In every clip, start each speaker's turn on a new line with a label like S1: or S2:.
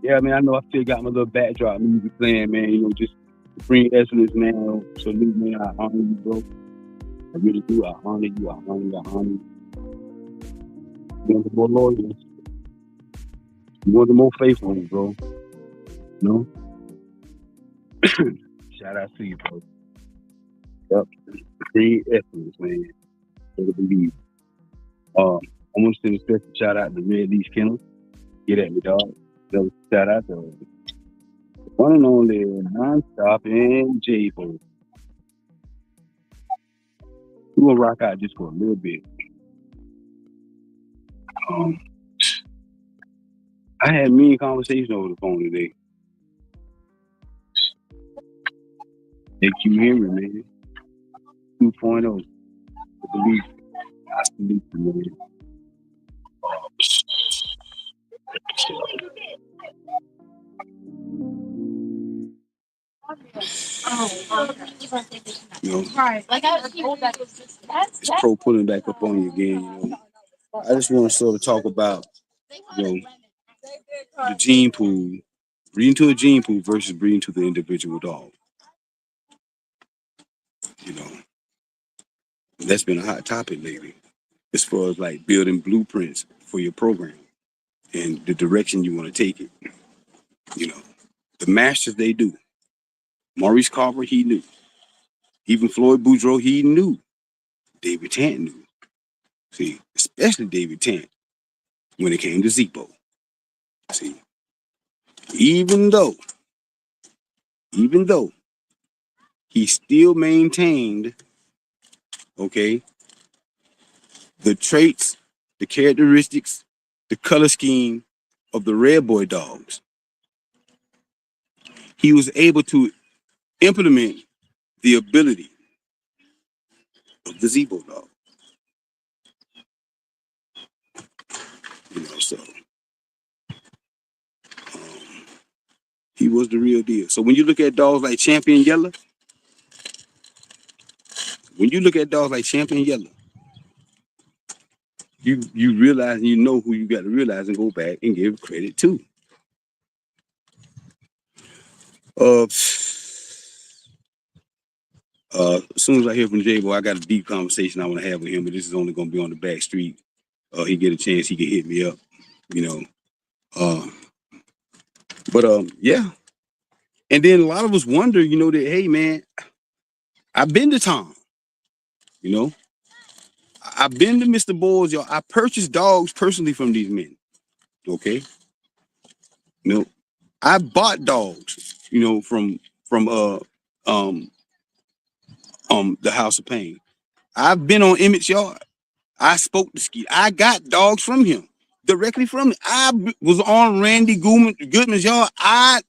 S1: Yeah, man, I know I still got my little backdrop music playing, man. Just to bring excellence, man. Salute, man. I honor you, bro. I really do. I honor you. I honor you. I honor you. You're one of the more loyal. You're one of the more faithful ones, bro. You know? Shout out to you, bro. Yep. Bring excellence, man. Better believe. I want to send a special shout out to Red Leaf Kennel. Get at me, dog. Shout out to one and only non-stop and J-Bo. We're gonna rock out just for a little bit. Um, I had mean conversation over the phone today. Thank you, Henry, man. 2.0. I believe. I salute you, man. You know, it's pro pulling back up on you again. I just want to sort of talk about, you know, the gene pool, breeding to a gene pool versus breeding to the individual dog. You know, that's been a hot topic lately, as far as like building blueprints for your program and the direction you want to take it. You know, the masters, they do. Maurice Carver, he knew. Even Floyd Boudreaux, he knew. David Tant knew. See, especially David Tant when it came to Zebo. See, even though, even though he still maintained, okay, the traits, the characteristics, the color scheme of the Red Boy dogs, he was able to implement the ability of the Zebo dog. So um, he was the real deal. So when you look at dogs like Champion Yellow, you realize and you know who you got to realize and go back and give credit to. As soon as I hear from J-Bo, I got a deep conversation I want to have with him, but this is only going to be on the back street. He get a chance, he can hit me up, you know. Yeah. And then a lot of us wonder, that, hey, man, I've been to Tom, you know. I've been to Mr. Boys, y'all. I purchased dogs personally from these men, okay? I bought dogs, from the House of Pain. I've been on Emmett's yard. I spoke to Skeet. I got dogs from him, directly from him. I was on Randy Goodman's yard. I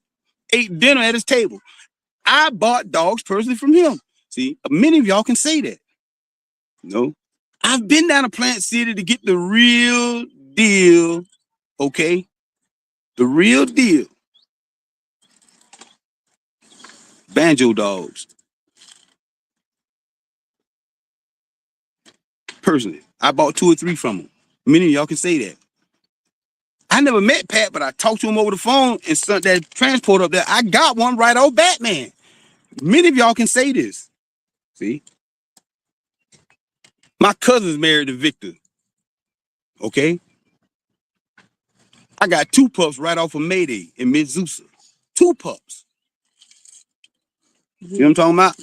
S1: ate dinner at his table. I bought dogs personally from him. See, many of y'all can say that. I've been down to Plant City to get the real deal, okay? The real deal. Banjo dogs. Personally, I bought 2 or 3 from him. Many of y'all can say that. I never met Pat, but I talked to him over the phone and sent that transport up there. I got one right off Batman. Many of y'all can say this. See? My cousin's married to Victor. Okay? I got 2 pups right off of Mayday in Midzusa. 2 pups. You know what I'm talking about?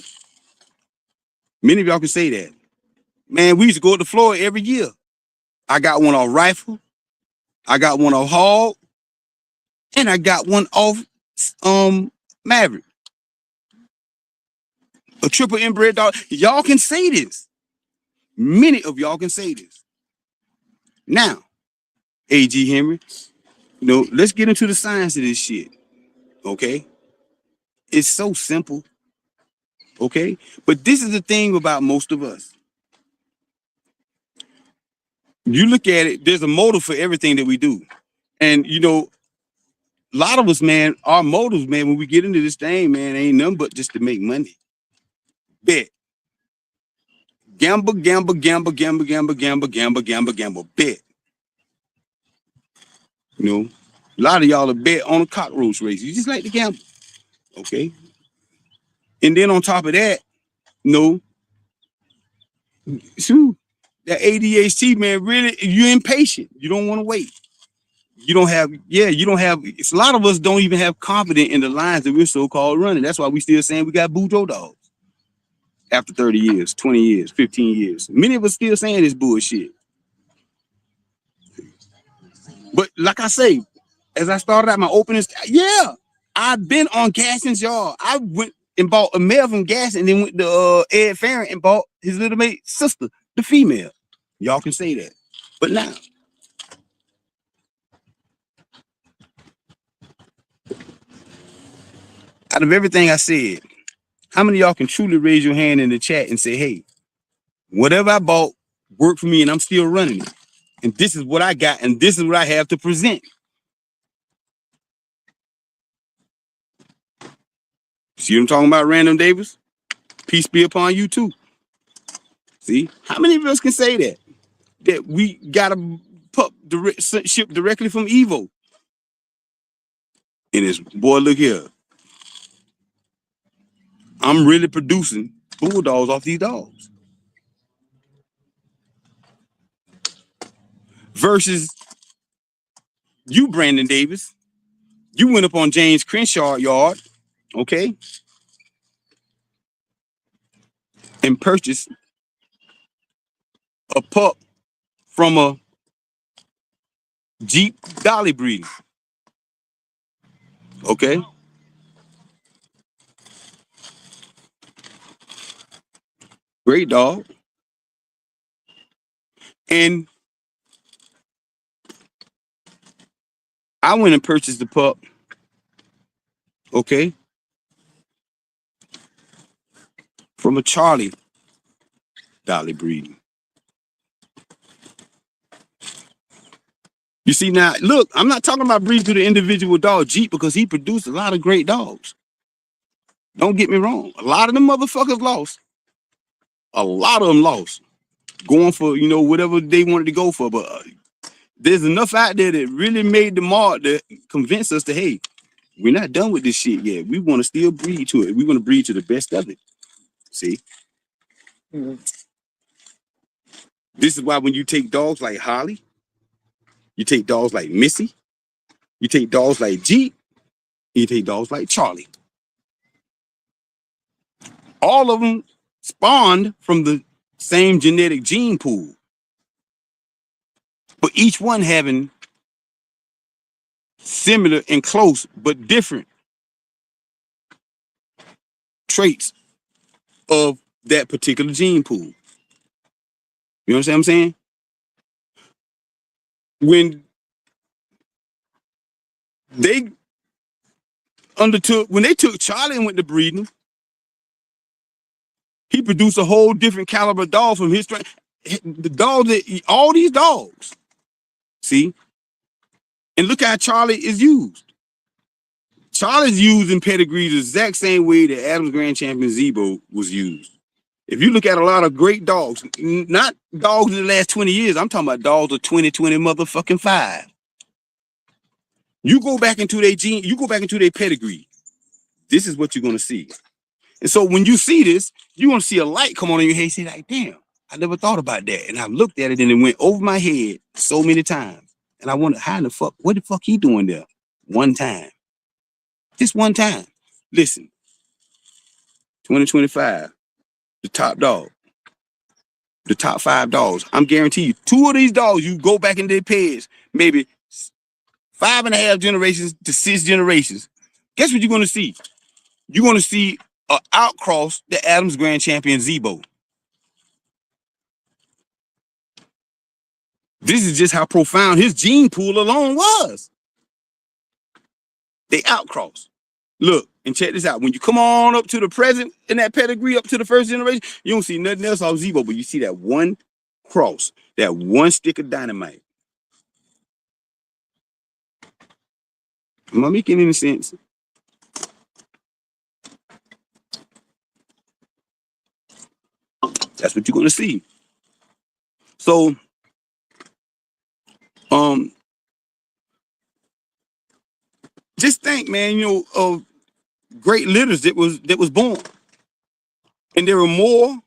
S1: Many of y'all can say that. Man, we used to go to Florida every year. I got one off Rifle. I got one off Hog. And I got one off Maverick. A triple inbred dog. Y'all can say this. Many of y'all can say this. Now, A.G. Henry, let's get into the science of this shit. Okay? It's so simple. Okay? But this is the thing about most of us. You look at it, there's a motive for everything that we do. And, a lot of us, man, our motives, man, when we get into this thing, man, ain't nothing but just to make money. Bet. Gamble, gamble, gamble, gamble, gamble, gamble, gamble, gamble, gamble, bet. A lot of y'all are bet on a cockroach race. You just like to gamble. Okay. And then on top of that, no, shoot, that ADHD, man, really, you're impatient. You don't want to wait. You don't have, it's a lot of us don't even have confidence in the lines that we're so-called running. That's why we still saying we got Boudreaux dogs after 30 years, 20 years, 15 years. Many of us still saying this bullshit. But like I say, as I started out my opening, I've been on Gaston's yard. I went and bought a male from Gaston and then went to Ed Farron and bought his little mate sister, the female. Y'all can say that. But now, out of everything I said, how many of y'all can truly raise your hand in the chat and say, hey, whatever I bought worked for me and I'm still running it. And this is what I got and this is what I have to present. See what I'm talking about, Random Davis? Peace be upon you too. See, how many of us can say that? That we got a pup ship directly from Evo. And it's, boy, look here. I'm really producing bulldogs off these dogs. Versus you, Brandon Davis. You went up on James Crenshaw yard, okay? And purchased a pup from a Jeep Dolly breeding. Okay? Great dog. And I went and purchased the pup, okay, from a Charlie Dolly breeding. You see now, look, I'm not talking about breeding to the individual dog Jeep because he produced a lot of great dogs. Don't get me wrong. A lot of them motherfuckers lost. A lot of them lost. Going for, whatever they wanted to go for. But there's enough out there that really made the mark to convince us that, hey, we're not done with this shit yet. We want to still breed to it. We want to breed to the best of it. See? Mm-hmm. This is why when you take dogs like Holly, you take dogs like Missy, you take dogs like Jeep, and you take dogs like Charlie. All of them spawned from the same genetic gene pool. But each one having similar and close but different traits of that particular gene pool. You know what I'm saying? When they took Charlie and went to breeding, he produced a whole different caliber dog from his strength. The dog that all these dogs, see, and look how Charlie is used. Charlie's used in pedigree the exact same way that Adams Grand Champion Zebo was used. If you look at a lot of great dogs, not dogs in the last 20 years, I'm talking about dogs of 2020 motherfucking 5. You go back into their gene, you go back into their pedigree. This is what you're gonna see. And so when you see this, you're gonna see a light come on in your head and say, like, damn, I never thought about that. And I've looked at it and it went over my head so many times. And I wonder, how in the fuck, what the fuck he doing there? One time. Just one time. Listen, 2025, the top dog, the top 5 dogs. I'm guarantee you, 2 of these dogs, you go back in their pairs, maybe 5.5 generations to 6 generations. Guess what you're gonna see? You're gonna see an outcross the Adams Grand Champion Zebo. This is just how profound his gene pool alone was. They outcross. Look, and check this out. When you come on up to the present in that pedigree, up to the first generation, you don't see nothing else off Zebo, but you see that one cross, that one stick of dynamite. Am I making any sense? That's what you're gonna see. So, Just think, man, you know, of great litters that was born. And there were more,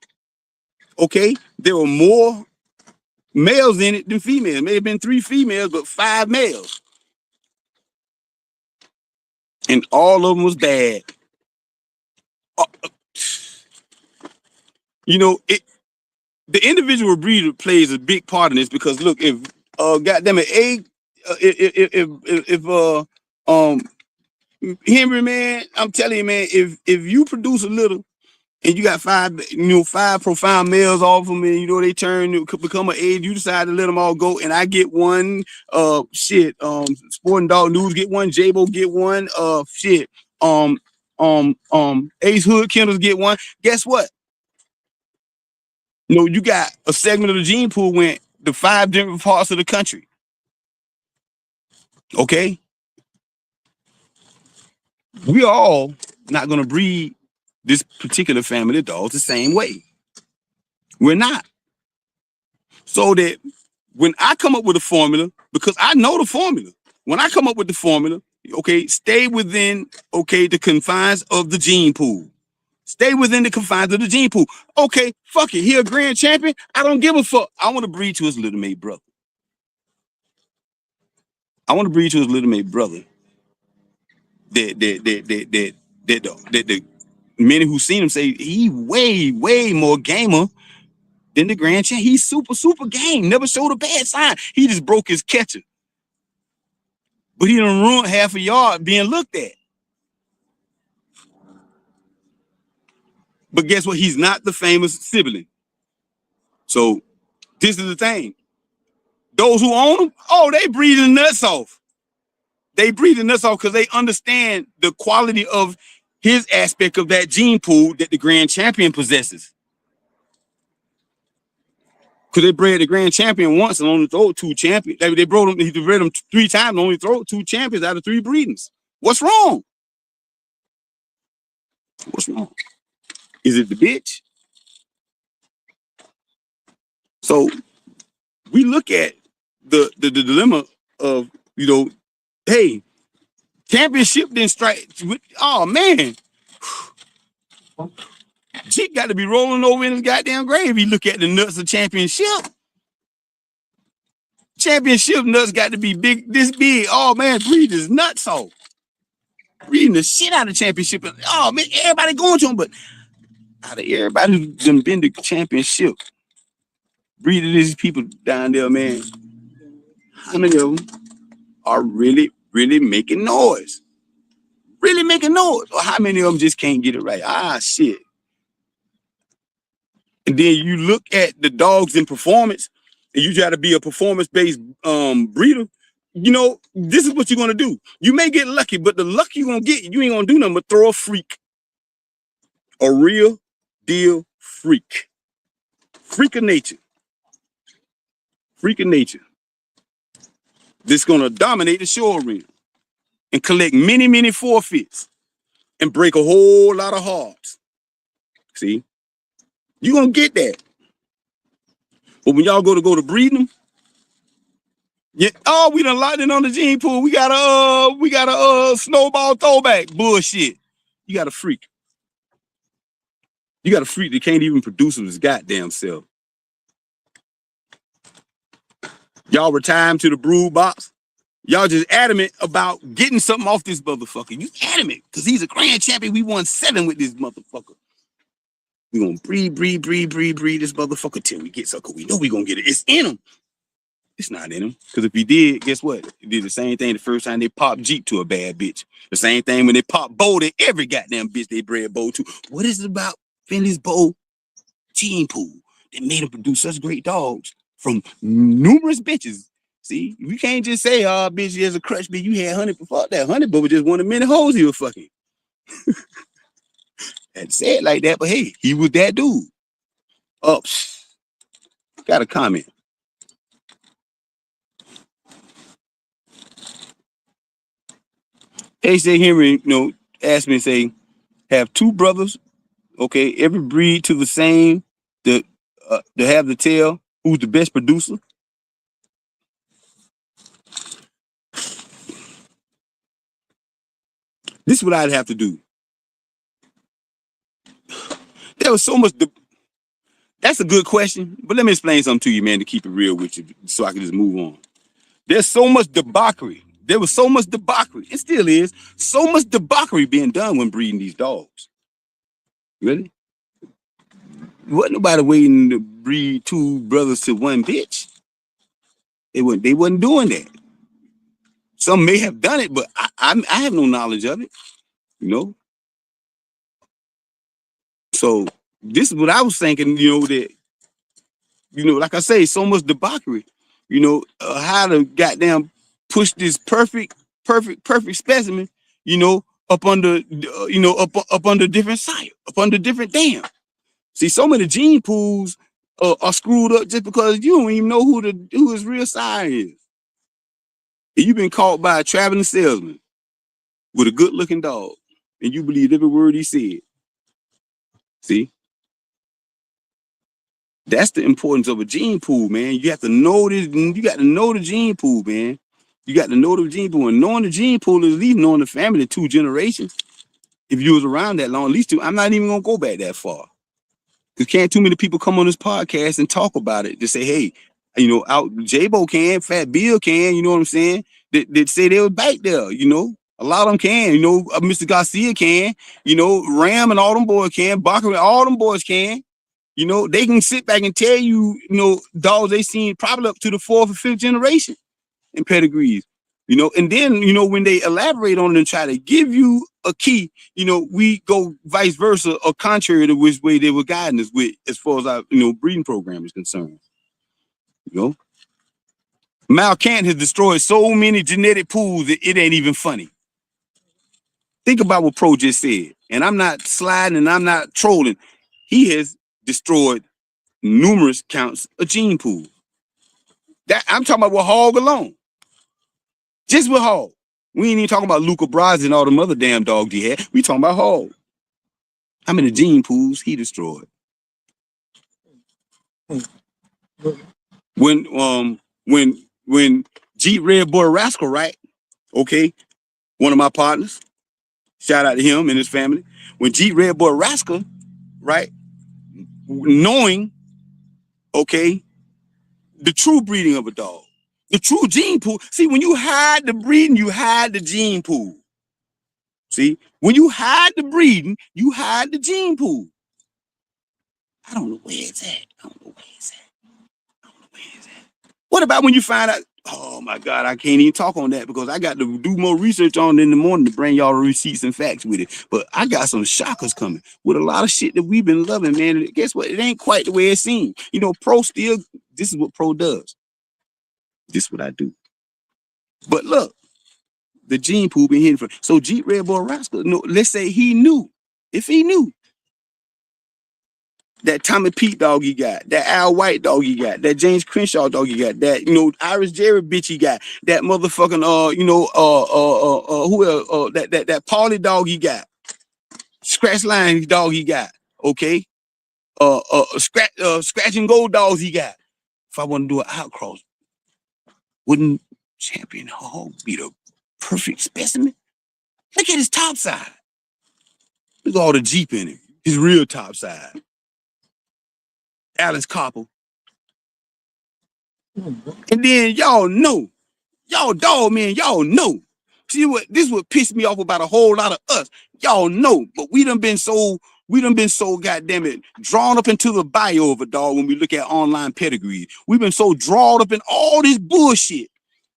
S1: okay, there were more males in it than females. May have been 3 females, but 5 males. And all of them was bad. Uh, you know, the individual breeder plays a big part in this because look, if goddamn it, if Henry, man, I'm telling you, man, if you produce a little and you got 5, you know, 5 profound males off them, and you know they turn to become an age, you decide to let them all go, and I get one, Sporting Dog News get one, Jabo get one, Ace Hood Kennels get one. Guess what? No, you got a segment of the gene pool went to 5 different parts of the country. Okay, we all not gonna breed this particular family of dogs the same way. We're not. So that when I come up with a formula, because I know the formula, when I come up with the formula, okay, stay within, okay, the confines of the gene pool. Stay within the confines of the gene pool. Okay, fuck it. He a grand champion. I don't give a fuck. I want to breed to his little mate brother. I want to breed to his little mate brother. That the many who seen him say he way more gamer than the grand champ. He's super game. Never showed a bad sign. He just broke his catcher. But he done ruined half a yard being looked at. But guess what? He's not the famous sibling. So this is the thing. Those who own him, oh, they breathing nuts off. They breathing nuts off because they understand the quality of his aspect of that gene pool that the grand champion possesses. Because they bred the grand champion once and only throw 2 champions. They bred him, he bred him 3 times and only throw 2 champions out of 3 breedings. What's wrong? What's wrong? Is it the bitch? So we look at the dilemma of, you know, hey, championship didn't strike. Oh man, Chick got to be rolling over in his goddamn grave. He look at the nuts of championship. Championship nuts got to be big, this big. Oh man, breed his nuts off. Breeding the shit out of championship. Oh man, everybody going to him, but out of everybody who's done been to championship, breeding these people down there, man, how many of them are really making noise? Really making noise? Or how many of them just can't get it right? Ah, shit. And then you look at the dogs in performance, and you try to be a performance-based breeder. You know, this is what you're gonna do. You may get lucky, but the luck you're gonna get, you ain't gonna do nothing but throw a freak. A real deal freak. Freak of nature. Freak of nature. This gonna dominate the show arena and collect many forfeits and break a whole lot of hearts. See? You're gonna get that. But when y'all go to breeding them, yeah, oh, we done locked in on the gene pool. We got a snowball throwback. Bullshit. You got a freak. You got a freak that can't even produce his goddamn self. Y'all retire him to the brood box. Y'all just adamant about getting something off this motherfucker. You adamant because he's a grand champion. We won 7 with this motherfucker. We gonna breed this motherfucker till we get something. We know we gonna get it. It's in him. It's not in him. Because if he did, guess what? He did the same thing the first time they popped Jeep to a bad bitch. The same thing when they popped Bo to every goddamn bitch they bred Bo to. What is it about Finley's Bo gene pool that made him produce such great dogs from numerous bitches? See, you can't just say, oh, bitch, there's a Crux, bitch. You had Honey before that. Honey, but was just one of many hoes he was fucking. Had to say it like that, but hey, he was that dude. Oh, got a comment. H.J. Henry, you know, asked me, say, have 2 brothers, okay, every breed to the same, to have the tail, who's the best producer? This is what I'd have to do. There was so much. That's a good question, but let me explain something to you, man, to keep it real with you, so I can just move on. There's so much debauchery. There was so much debauchery. It still is so much debauchery being done when breeding these dogs. Really? Wasn't nobody waiting to breed two brothers to one bitch. They wasn't doing that. Some may have done it, but I have no knowledge of it, you know. So this is what I was thinking, that, like I say, so much debauchery, how to goddamn push this perfect specimen, up under, up under different site, up under different dam. See, so many gene pools are screwed up just because you don't even know who his real sire is. And you've been caught by a traveling salesman with a good looking dog, and you believe every word he said. See, that's the importance of a gene pool, man. You have to know this. You got to know the gene pool, man. You got to know the gene pool, and knowing the gene pool is at least knowing the family 2 generations. If you was around that long, at least 2. I'm not even gonna go back that far, because can't too many people come on this podcast and talk about it to say, hey, out J-Bo can, Fat Bill can, you know what I'm saying? That say they was back there, A lot of them can, Mr. Garcia can, Ram and all them boys can, Barker and all them boys can. They can sit back and tell you, dogs they seen probably up to the 4th or 5th generation in pedigrees. And then, when they elaborate on it and try to give you a key, we go vice versa or contrary to which way they were guiding us with as far as our, breeding program is concerned. Mal Kant has destroyed so many genetic pools that it ain't even funny. Think about what Pro just said. And I'm not sliding and I'm not trolling. He has destroyed numerous counts of gene pool. That I'm talking about with Hog alone. Just with Hog. We ain't even talking about Luca Brasi and all them other damn dogs he had. We talking about Hog. How many gene pools he destroyed? When Jeep Red Boy Rascal, right? Okay, one of my partners. Shout out to him and his family. When Jeep Red Boy Rascal, right? Knowing, okay, the true breeding of a dog, the true gene pool. See, when you hide the breeding, you hide the gene pool. See, when you hide the breeding, you hide the gene pool. I don't know where it's at. What about when you find out? Oh my God, I can't even talk on that because I got to do more research on it in the morning to bring y'all the receipts and facts with it. But I got some shockers coming with a lot of shit that we've been loving, man. And guess what? It ain't quite the way it seems. Pro still, this is what Pro does. This is what I do. But look, the gene pool been hidden for. So Jeep Red Boy Rascal, no, let's say he knew. If he knew that Tommy Pete dog he got, that Al White dog he got, that James Crenshaw dog he got, that Irish Jerry bitch he got, that motherfucking who else? That Paulie dog he got, Scratch Line dog he got, okay, Scratch and Gold dogs he got. If I want to do an outcross, wouldn't Champion Hog be the perfect specimen? Look at his top side. Look at all the Jeep in him. His real top side. Alice Copper. And then y'all know, y'all dog man, y'all know. See what this is what pissed me off about a whole lot of us. Y'all know, but we done been so goddamn it drawn up into the bio of a dog when we look at online pedigrees. We've been so drawn up in all this bullshit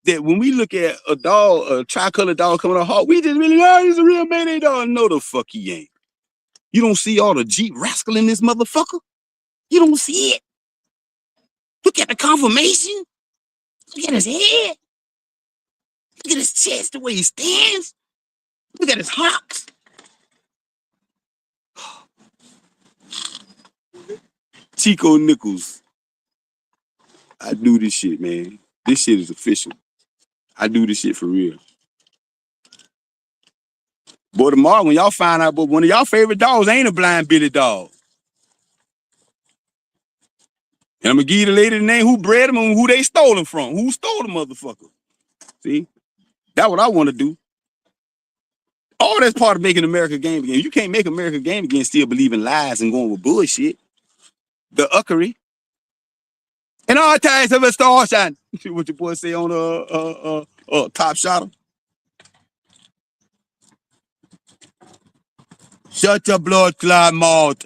S1: that when we look at a dog, a tricolor dog coming out hard, we just really, he's a real Mayday dog. No, the fuck he ain't. You don't see all the Jeep Rascal in this motherfucker? You don't see it. Look at the conformation. Look at his head. Look at his chest, the way he stands. Look at his hocks. Chico Nichols. I do this shit, man. This shit is official. I do this shit for real. Boy, tomorrow when y'all find out, but one of y'all favorite dogs ain't a blind Billy dog. And I'm gonna give you the lady the name who bred him and who they stole him from. Who stole the motherfucker? See? That's what I want to do. All that's part of making America game again. You can't make America game again, still believe in lies and going with bullshit. The uckery. And all times of a star shine. What your boy say on Top Shotter? Shut your blood clot mouth.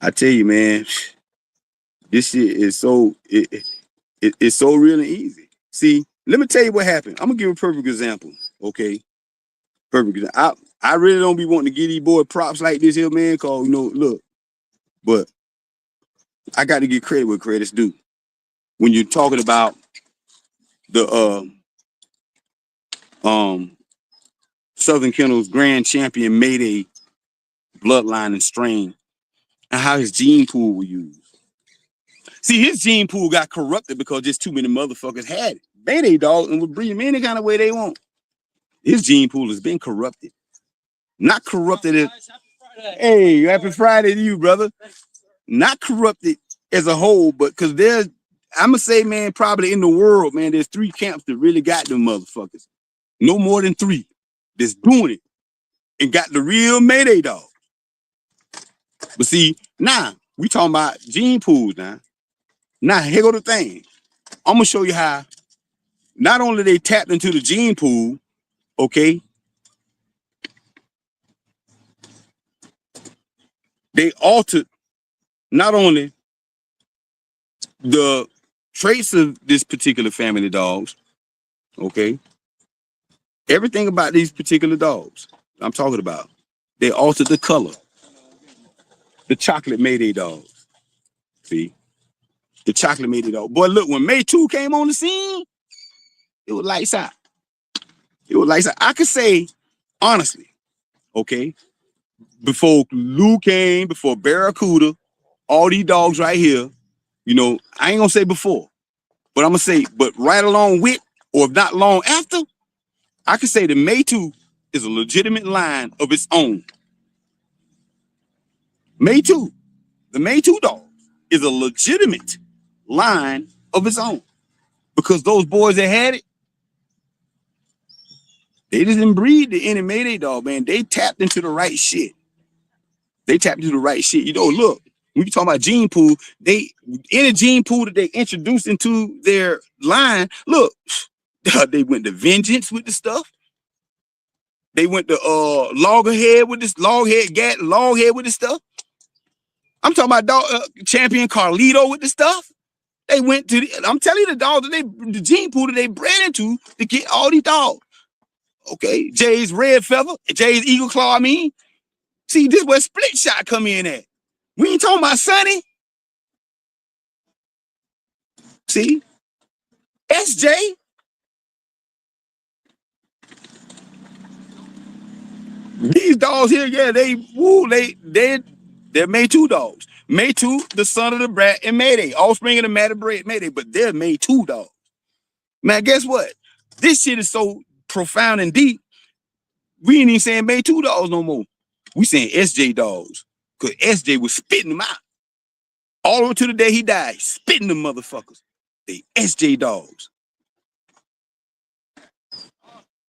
S1: I tell you, man, this shit is so it's so real and easy. See, let me tell you what happened. I'm gonna give a perfect example. Okay, perfect example. I really don't be wanting to give these boys props like this here, man. Cause look, but I got to give credit where credit's due. When you're talking about the Southern Kennel's grand champion Mayday bloodline and strain, and how his gene pool was used. See, his gene pool got corrupted because just too many motherfuckers had it. Mayday dog and would breed him any kind of way they want. His gene pool has been corrupted. Not corrupted as, hey, happy Friday to you, brother. Not corrupted as a whole, but because there's, I'm going to say, man, probably in the world, man, there's 3 camps that really got them motherfuckers. No more than 3 that's doing it and got the real Mayday dog. But see, now, we talking about gene pools now. Now, here go the thing. I'm going to show you how not only they tapped into the gene pool, okay, they altered not only the traits of this particular family dogs, okay, everything about these particular dogs I'm talking about, they altered the color. The chocolate Mayday dogs. See? The chocolate Mayday dog. Boy, look, when May 2 came on the scene, it was lights out. It was lights out. I could say, honestly, okay, before Lou came, before Barracuda, all these dogs right here, I ain't gonna say before, but I'm gonna say, but right along with, or if not long after, I could say the May 2 is a legitimate line of its own. May 2, the May 2 dog is a legitimate line of its own. Because those boys that had it, they didn't breed the any Mayday dog, man. They tapped into the right shit. They tapped into the right shit. Look, when you talk about gene pool, any gene pool that they introduced into their line, look, they went to Vengeance with the stuff. They went to Loggerhead with this Loghead with the stuff. I'm talking about dog champion Carlito with the stuff. They went to I'm telling you, the dogs the gene pool that they bred into to get all these dogs. Okay, Jay's Red Feather, Jay's Eagle Claw, I mean. See, this is where Split Shot come in at. We ain't talking about Sonny. See? SJ. These dogs here, yeah, they're May 2 dogs. May 2, the son of the brat and Mayday. Offspring of the Mayday, but they're May 2 dogs. Man, guess what? This shit is so profound and deep. We ain't even saying May 2 dogs no more. We saying SJ dogs. Because SJ was spitting them out. All the way to the day he died, spitting them motherfuckers. They SJ dogs.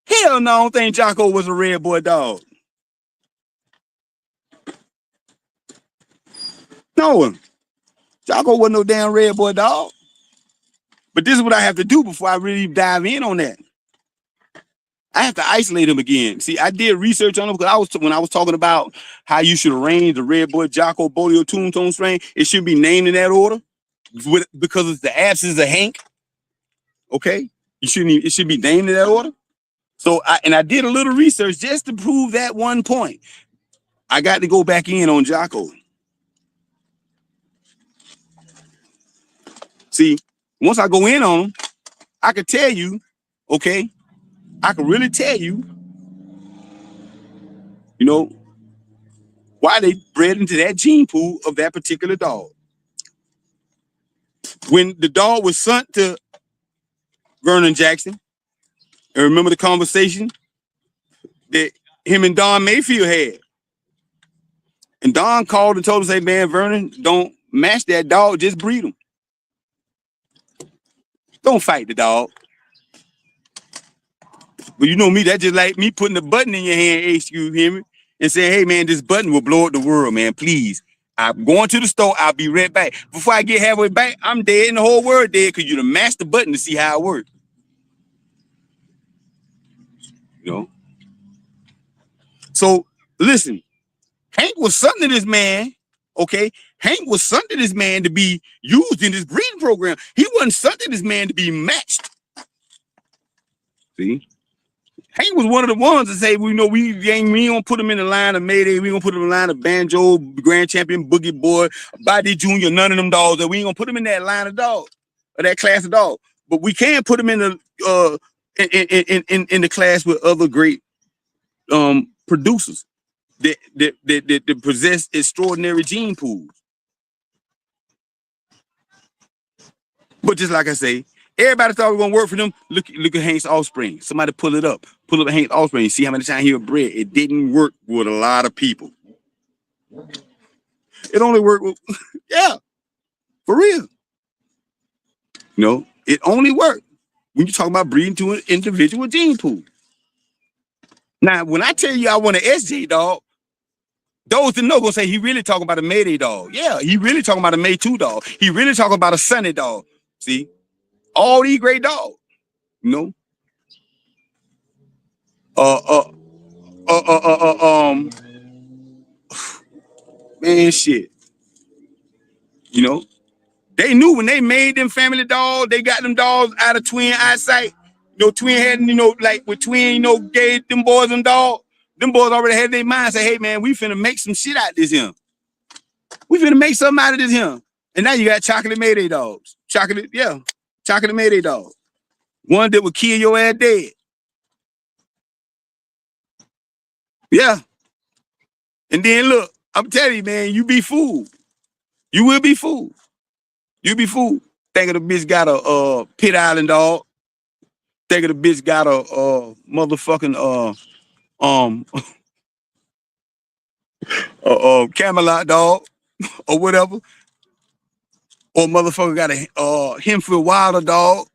S1: Hell no, I don't think Jocko was a red boy dog. No, Jocko wasn't no damn red boy dog. But this is what I have to do before I really dive in on that. I have to isolate him again. See, I did research on him because when I was talking about how you should arrange the red boy Jocko Bolio Tombstone strain, it should be named in that order because it's the absence of Hank. Okay, it should be named in that order. So I did a little research just to prove that one point. I got to go back in on Jocko. See, once I go in on him, I could tell you, okay, I can really tell you, why they bred into that gene pool of that particular dog. When the dog was sent to Vernon Jackson, and remember the conversation that him and Don Mayfield had. And Don called and told him, say, man, Vernon, don't match that dog, just breed him. Don't fight the dog. But you know me, that's just like me putting a button in your hand, excuse me, and saying, hey man, this button will blow up the world, man. Please. I'm going to the store. I'll be right back. Before I get halfway back, I'm dead and the whole world dead because you done mashed the button to see how it works. You know? So listen, Hank was something to this man, okay? Hank was something to this man to be used in this breeding program. He wasn't something to this man to be matched. See? Hank was one of the ones that say, we don't put him in the line of Mayday. We gonna put him in the line of Banjo, Grand Champion, Boogie Boy, Body Jr., none of them dogs. That we ain't gonna put him in that line of dogs, or that class of dogs. But we can put him in the in the class with other great producers that possess extraordinary gene pools. But just like I say, everybody thought we were gonna work for them. Look at Hank's offspring. Somebody pull up Hank's offspring. See how many times he was bred. It didn't work with a lot of people. It only worked with, yeah, for real. No, it only worked when you talk about breeding to an individual gene pool. Now, when I tell you I want an SJ dog, those that know gonna say he really talking about a Mayday dog. Yeah, he really talking about a May 2 dog. He really talking about a Sunny dog. See, all these great dogs, you know. Man, shit. You know, they knew when they made them family dogs, they got them dogs out of twin eyesight. You know, twin had, like with twin, gave them boys them dogs. Them boys already had their mind say, hey man, we finna make some shit out of this here. We finna make something out of this here. And now you got chocolate Mayday dogs. Chocolate Mayday dogs. One that would kill your ass dead. Yeah. And then look, I'm telling you, man, you be fooled. You will be fooled. You be fooled. Think of the bitch got a Pit Island dog. Think of the bitch got a motherfucking Camelot dog or whatever. Or motherfucker got a Hemfield Wilder dog.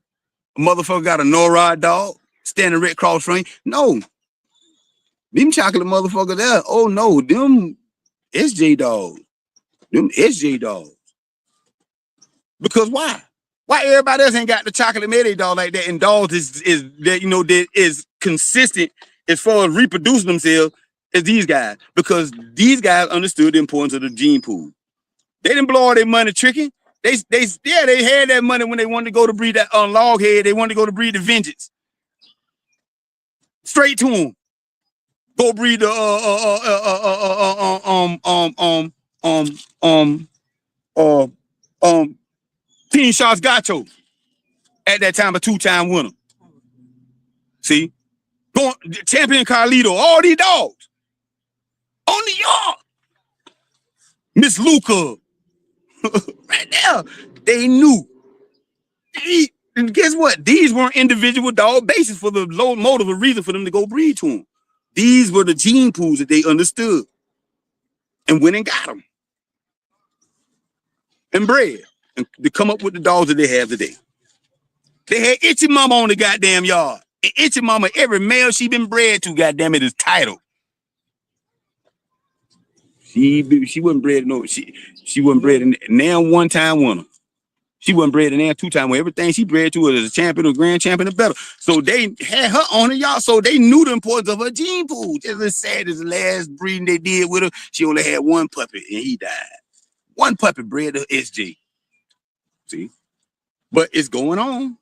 S1: A motherfucker got a Norrod dog. Standing right across from you. No. Them chocolate motherfuckers there. Oh no, them SJ dogs. Them SJ dogs. Because why? Why everybody else ain't got the chocolate Mayday dog like that? And dogs that is consistent as far as reproducing themselves as these guys. Because these guys understood the importance of the gene pool. They didn't blow all their money tricking. They had that money when they wanted to go to breed that Loghead. They wanted to go to breed the Vengeance. Straight to them. Go breed the Teen Shots Gacho. At that time, a 2-time winner. See? Going Champion Carlito, all these dogs. On New York. Miss Luca. Right there. They knew. And guess what? These weren't individual dog bases for the low motive or reason for them to go breed to them. These were the gene pools that they understood and went and got them and bred and to come up with the dogs that they have today. They had Itchy Mama on the goddamn yard. And Itchy Mama, every male she been bred to, goddamn it, is titled. She wasn't bred she wasn't bred in now 1-time winner. She wasn't bred in there 2-time winner. Everything she bred to was a champion or grand champion or better. So they had her on the yard. So they knew the importance of her gene pool. Just as sad as the last breeding they did with her, she only had one puppy and he died. One puppy bred to SJ. See? But it's going on.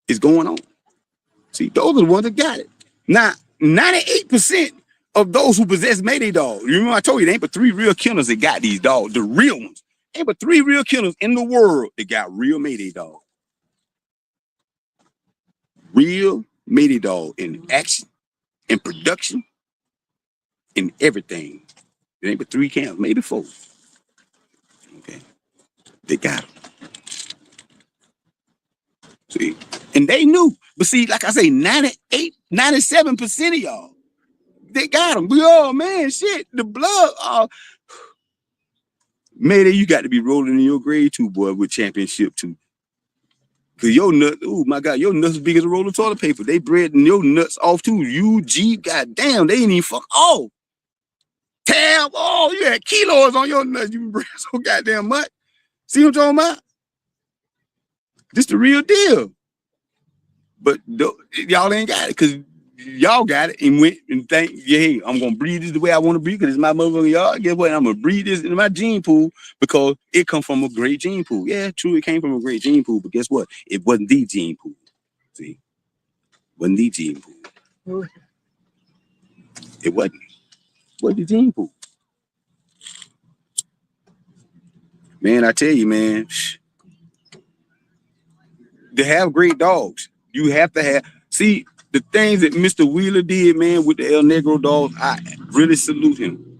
S1: It's going on. See, those are the ones that got it. Now, 98% of those who possess Mayday dogs, you remember I told you, there ain't but 3 real kennels that got these dogs, the real ones. Ain't but 3 real kennels in the world that got real Mayday dogs. Real Mayday dog in action, in production, in everything. There ain't but 3 kennels, maybe 4. Okay. They got them. See, and they knew. But see, like I say, 98, 97% of y'all, they got them. Oh man, shit, the blood. Mayday, you got to be rolling in your grave too, boy, with championship too. Cause your nuts, oh my God, your nuts as big as a roll of toilet paper. They bred your nuts off too. You Jeep, goddamn, they ain't even fuck. Oh, tab, oh, you had kilos on your nuts. You bred so goddamn much. See what I'm talking about? This the real deal. But y'all ain't got it, cause y'all got it and went and think, yeah, hey, I'm gonna breed this the way I want to breed, cause it's my motherfucking yard. Guess what? I'm gonna breed this in my gene pool because it come from a great gene pool. Yeah, true, it came from a great gene pool, but guess what? It wasn't the gene pool. See, wasn't the gene pool. It wasn't. What the gene pool? Man, I tell you, man, to have great dogs, you have to have. See, the things that Mr. Wheeler did, man, with the El Negro dogs, I really salute him.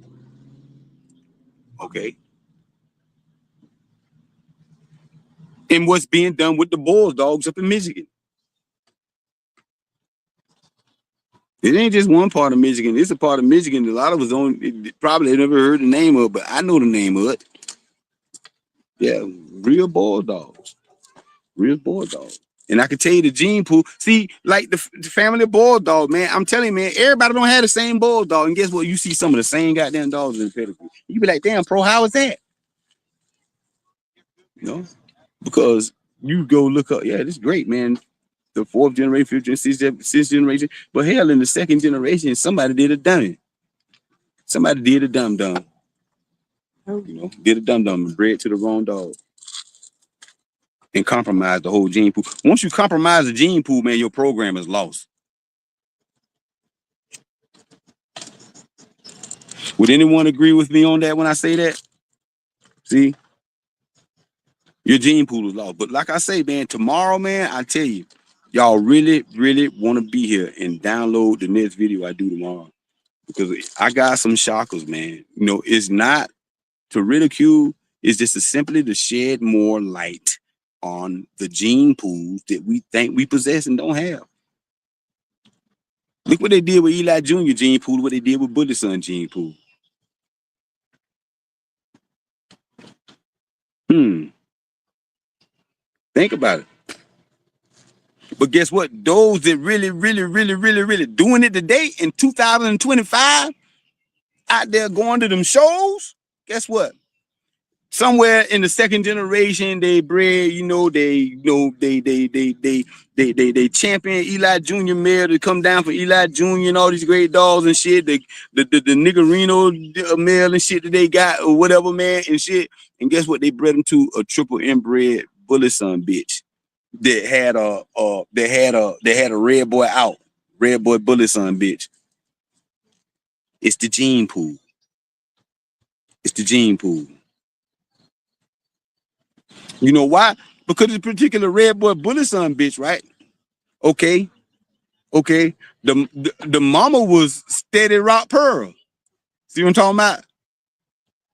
S1: Okay. And what's being done with the Bulldogs up in Michigan. It ain't just one part of Michigan. It's a part of Michigan a lot of us don't probably never heard the name of, but I know the name of it. Yeah, real Bulldogs. Real Bulldogs. And I can tell you the gene pool. See, like the family Bulldog, man, I'm telling you, man, everybody don't have the same Bulldog. And guess what? You see some of the same goddamn dogs in the pedigree. You be like, damn, pro, how is that? You know? Because you go look up, yeah, this is great, man. The fourth generation, fifth generation, sixth generation. But hell, in the second generation, somebody did a dummy. Somebody did a dum-dum. You know, did a dum-dum and bred to the wrong dog. And compromised the whole gene pool. Once you compromise the gene pool, man, your program is lost. Would anyone agree with me on that when I say that? See? Your gene pool is lost. But like I say, man, tomorrow, man, I tell you, y'all really, really want to be here and download the next video I do tomorrow. Because I got some shockers, man. You know, it's not to ridicule, it's just simply to shed more light on the gene pools that we think we possess and don't have. Look what they did with Eli Jr. gene pool, what they did with Bully Son gene pool. Think about it. But guess what? Those that really, really, really, really, really doing it today in 2025, out there going to them shows, guess what? Somewhere in the second generation, they bred, they champion Eli Jr. male to come down for Eli Jr. and all these great dogs and shit. The Niggerino male and shit that they got or whatever, man, and shit. And guess what? They bred them to a triple inbred Bully Son bitch that had a red boy out, red boy Bully Son bitch. It's the gene pool. It's the gene pool. You know why? Because this particular red boy Bully Son bitch, right? Okay. The mama was Steady Rock Pearl. See what I'm talking about?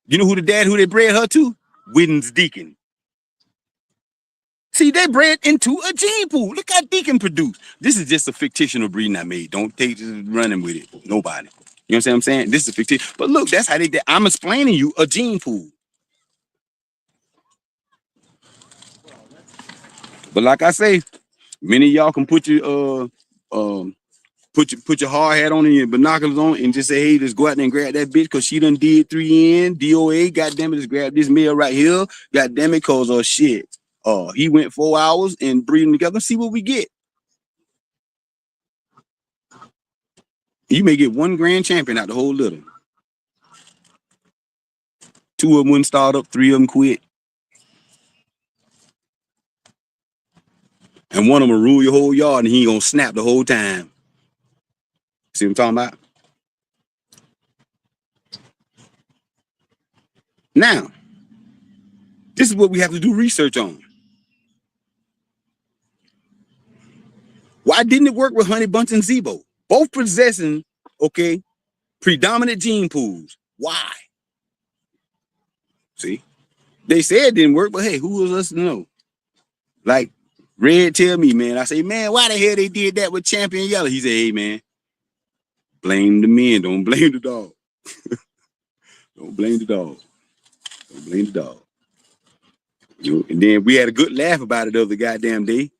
S1: You know who they bred her to? Whitten's Deacon. See, they bred into a gene pool. Look how Deacon produced. This is just a fictional breeding I made. Don't take this running with it. Nobody. You know what I'm saying? This is fictitious. But look, that's how they did. I'm explaining you a gene pool. But like I say, many of y'all can put your put your hard hat on and your binoculars on and just say, hey, just go out there and grab that bitch because she done did 3N, DOA, goddamn it, just grab this male right here. Goddamn it, cause shit. He went 4 hours and breeding together. See what we get. You may get one grand champion out the whole litter. 2 of them wouldn't start up, 3 of them quit. And one of them will rule your whole yard and he ain't gonna snap the whole time. See what I'm talking about? Now, this is what we have to do research on. Why didn't it work with Honey Bunch and Zebo? Both possessing, okay, predominant gene pools. Why? See? They said it didn't work, but hey, who was us to know? Like, Red tell me, man. I say, man, why the hell they did that with Champion Yellow? He said, hey, man, blame the men. Don't blame the dog. Don't blame the dog. Don't blame the dog. And then we had a good laugh about it the other goddamn day.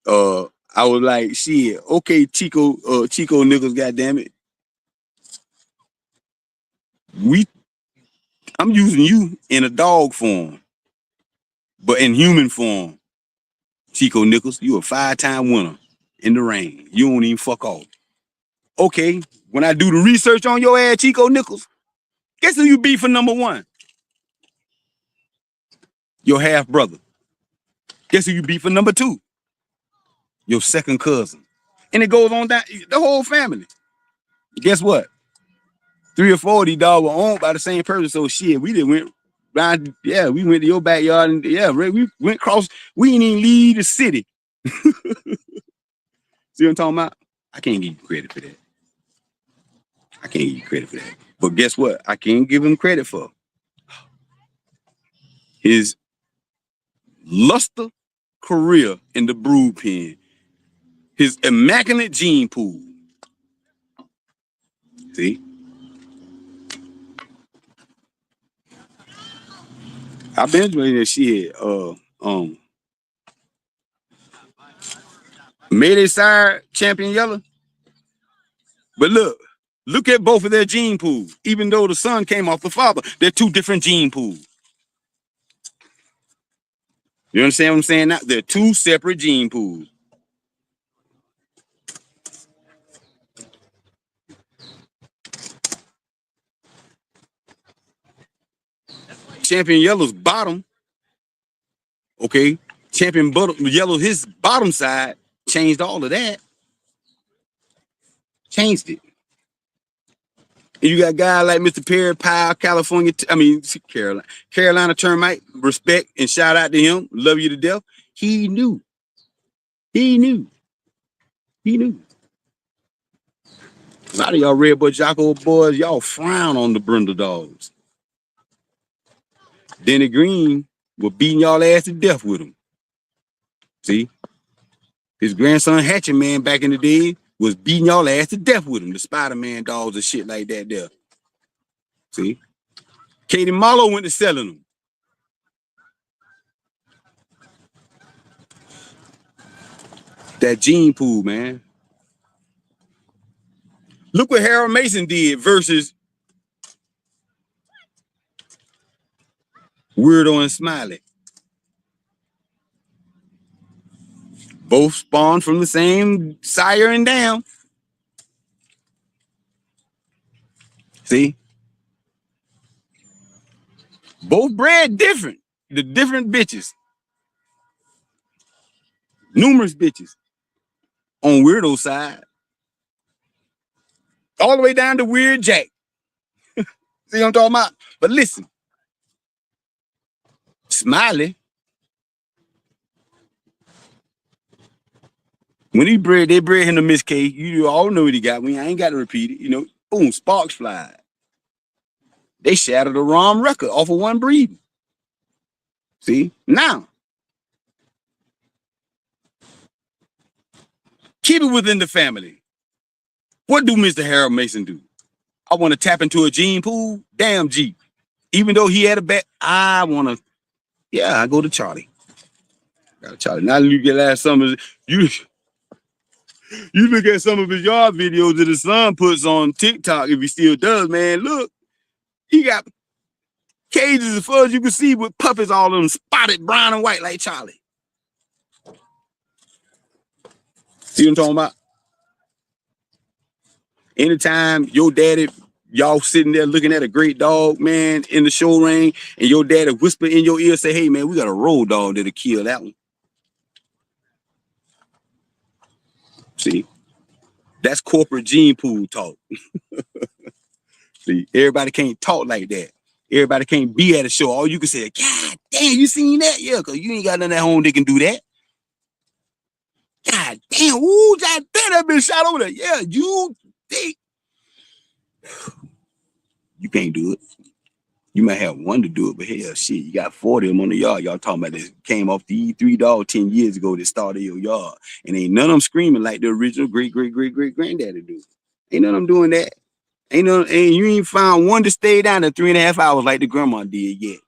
S1: I was like, shit, okay, Chico Nichols, goddamn it. I'm using you in a dog form, but in human form. Chico Nichols, you a 5-time winner in the ring. You don't even fuck off. Okay, when I do the research on your ass, Chico Nichols, guess who you beat for number 1? Your half brother. Guess who you beat for number 2? Your second cousin. And it goes on down the whole family. Guess what? 3 or 4 of these dogs were owned by the same person. So shit, we didn't went round. Yeah, we went to your backyard and yeah, we went across. We didn't even leave the city. See what I'm talking about? I can't give you credit for that. I can't give you credit for that. But guess what? I can't give him credit for his luster career in the brood pen, his immaculate gene pool. See? I've been doing that shit. Mayday Sire, Champion Yellow. But look at both of their gene pools. Even though the son came off the father, they're 2 different gene pools. You understand what I'm saying now? They're 2 separate gene pools. Champion Yellow's bottom, okay? Champion Yellow, his bottom side changed all of that. Changed it. And you got guys like Mr. Perry Powell, Carolina Termite, respect and shout out to him. Love you to death. He knew. A lot of y'all Red Boy Jocko boys, y'all frown on the Brindle dogs. Denny Green was beating y'all ass to death with him. See? His grandson Hatchet Man back in the day was beating y'all ass to death with him. The Spider-Man dogs and shit like that there. See? Katie Marlowe went to selling them. That gene pool, man. Look what Harold Mason did versus Weirdo and Smiley. Both spawned from the same sire and dam. See? Both bred different. The different bitches. Numerous bitches. On Weirdo's side. All the way down to Weird Jack. See what I'm talking about? But listen. Smiley. When they bred him to Miss K. You all know what he got. I ain't got to repeat it. You know, boom, sparks fly. They shattered the ROM record off of one breeding. See? Now, keep it within the family. What do Mr. Harold Mason do? I want to tap into a gene pool? Damn Jeep. Even though he had a bet, I go to Charlie. Got to Charlie. Now you get at some of you look at some of his yard videos that his son puts on TikTok, if he still does, man. Look, he got cages as far as you can see with puppies, all of them spotted brown and white like Charlie. See what I'm talking about? Anytime your daddy, y'all sitting there looking at a great dog, man, in the show ring, and your daddy whisper in your ear, say, hey, man, we got a road dog that'll kill that one. See? That's corporate gene pool talk. See, everybody can't talk like that. Everybody can't be at a show. All you can say, God damn, you seen that? Yeah, because you ain't got none at home that can do that. God damn, ooh, God damn, that been shot over there. Yeah, you can't do it. You might have one to do it, but hell, shit, you got 40 of them on the yard. Y'all talking about this came off the E3 dog 10 years ago that started your yard. And ain't none of them screaming like the original great granddaddy do. Ain't none of them doing that. And you ain't found one to stay down at 3.5 hours like the grandma did yet.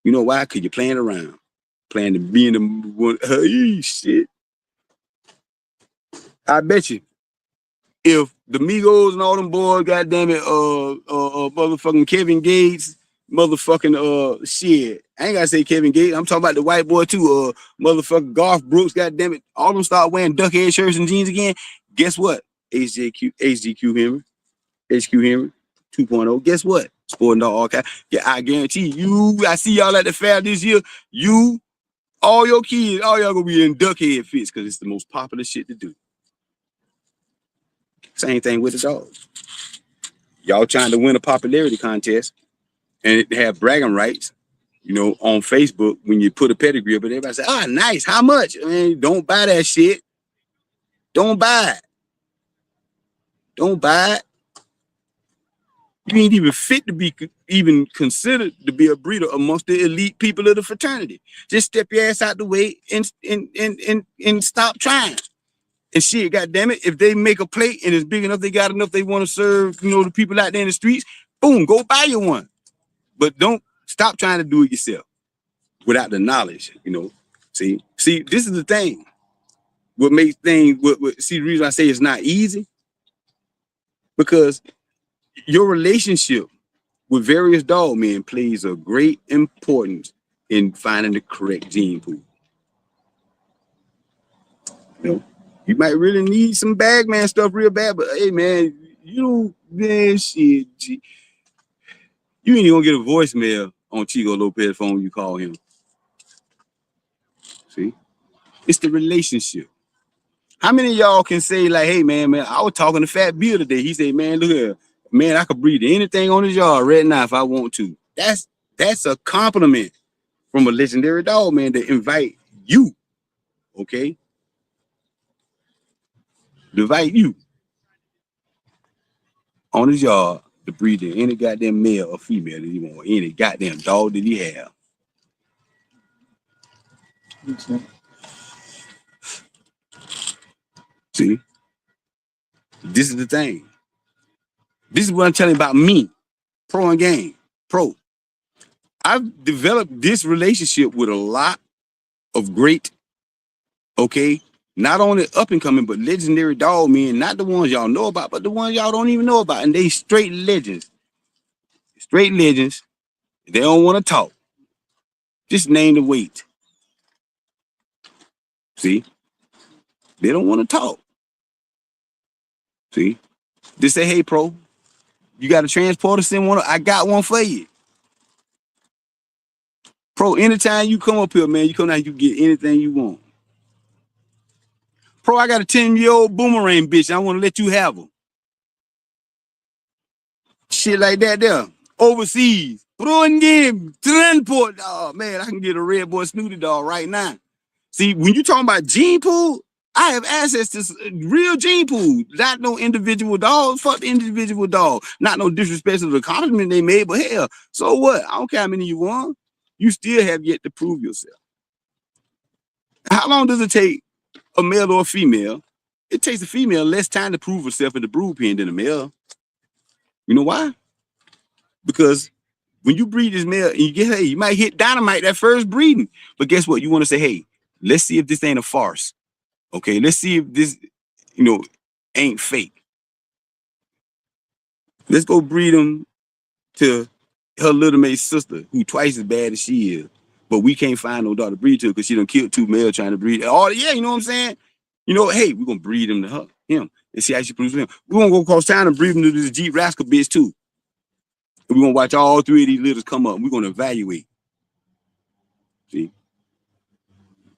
S1: You know why? Because you're playing around. Playing to be in the one. Shit. I bet you. If the Migos and all them boys, goddamn it, motherfucking Kevin Gates, motherfucking shit. I ain't gotta say Kevin Gates. I'm talking about the white boy too. Motherfucking Garth Brooks, goddamn it. All them start wearing duckhead shirts and jeans again. Guess what? HGQ Henry, HQ Henry 2.0. Guess what? Sporting dog all kind. Yeah, I guarantee you. I see y'all at the fair this year. You, all your kids, all y'all gonna be in duckhead fits because it's the most popular shit to do. Same thing with the dogs. Y'all trying to win a popularity contest and have bragging rights, on Facebook when you put a pedigree up and everybody say, "Ah, nice. How much?" I mean, don't buy that shit. Don't buy it. Don't buy it. You ain't even fit to be even considered to be a breeder amongst the elite people of the fraternity. Just step your ass out the way and stop trying. And shit, goddamn it, if they make a plate and it's big enough, they got enough they want to serve, the people out there in the streets, boom, go buy you one. But don't stop trying to do it yourself without the knowledge, See, this is the thing. What makes things, see, the reason I say it's not easy, because your relationship with various dog men plays a great importance in finding the correct gene pool. You might really need some bagman stuff real bad, but hey, man, shit, you ain't gonna get a voicemail on Chico Lopez's phone when you call him. See, it's the relationship. How many of y'all can say like, "Hey, man, I was talking to Fat Bill today. He said, man, look here, man, I could breed anything on his yard right now if I want to." That's a compliment from a legendary dog man to invite you, okay? To invite you on his yard to breed in any goddamn male or female that he want, any goddamn dog that he have. See, this is the thing. This is what I'm telling you about me, Pro and Game. Pro. I've developed this relationship with a lot of great, okay, not only up and coming, but legendary dog men, not the ones y'all know about, but the ones y'all don't even know about. And they straight legends. Straight legends. They don't want to talk. Just name the weight. See? They don't want to talk. See? Just say, "Hey, Pro, you got a transporter? Send one. I got one for you." Pro, anytime you come up here, man, you come down, you get anything you want. Pro, I got a 10-year-old boomerang bitch. I want to let you have her. Shit like that there. Overseas. Pro and Game. Transport dog. Man, I can get a red boy snooty dog right now. See, when you talking about gene pool, I have access to real gene pool. Not no individual dog. Fuck the individual dog. Not no disrespect to the compliment they made, but hell, so what? I don't care how many you want. You still have yet to prove yourself. How long does it take a male or a female? It takes a female less time to prove herself in the brood pen than a male. You know why? Because when you breed this male and you might hit dynamite that first breeding. But guess what? You want to say, "Hey, let's see if this ain't a farce. Okay, let's see if this, ain't fake. Let's go breed them to her little mate's sister, who twice as bad as she is. But we can't find no daughter to breed to because she done killed 2 males trying to breed. Oh, yeah, you know what I'm saying? Hey, we're going to breed him to him and see how she produces him. We're going to go across town and breed him to this Jeep Rascal bitch, too. And we're going to watch all 3 of these litters come up. We're going to evaluate. See?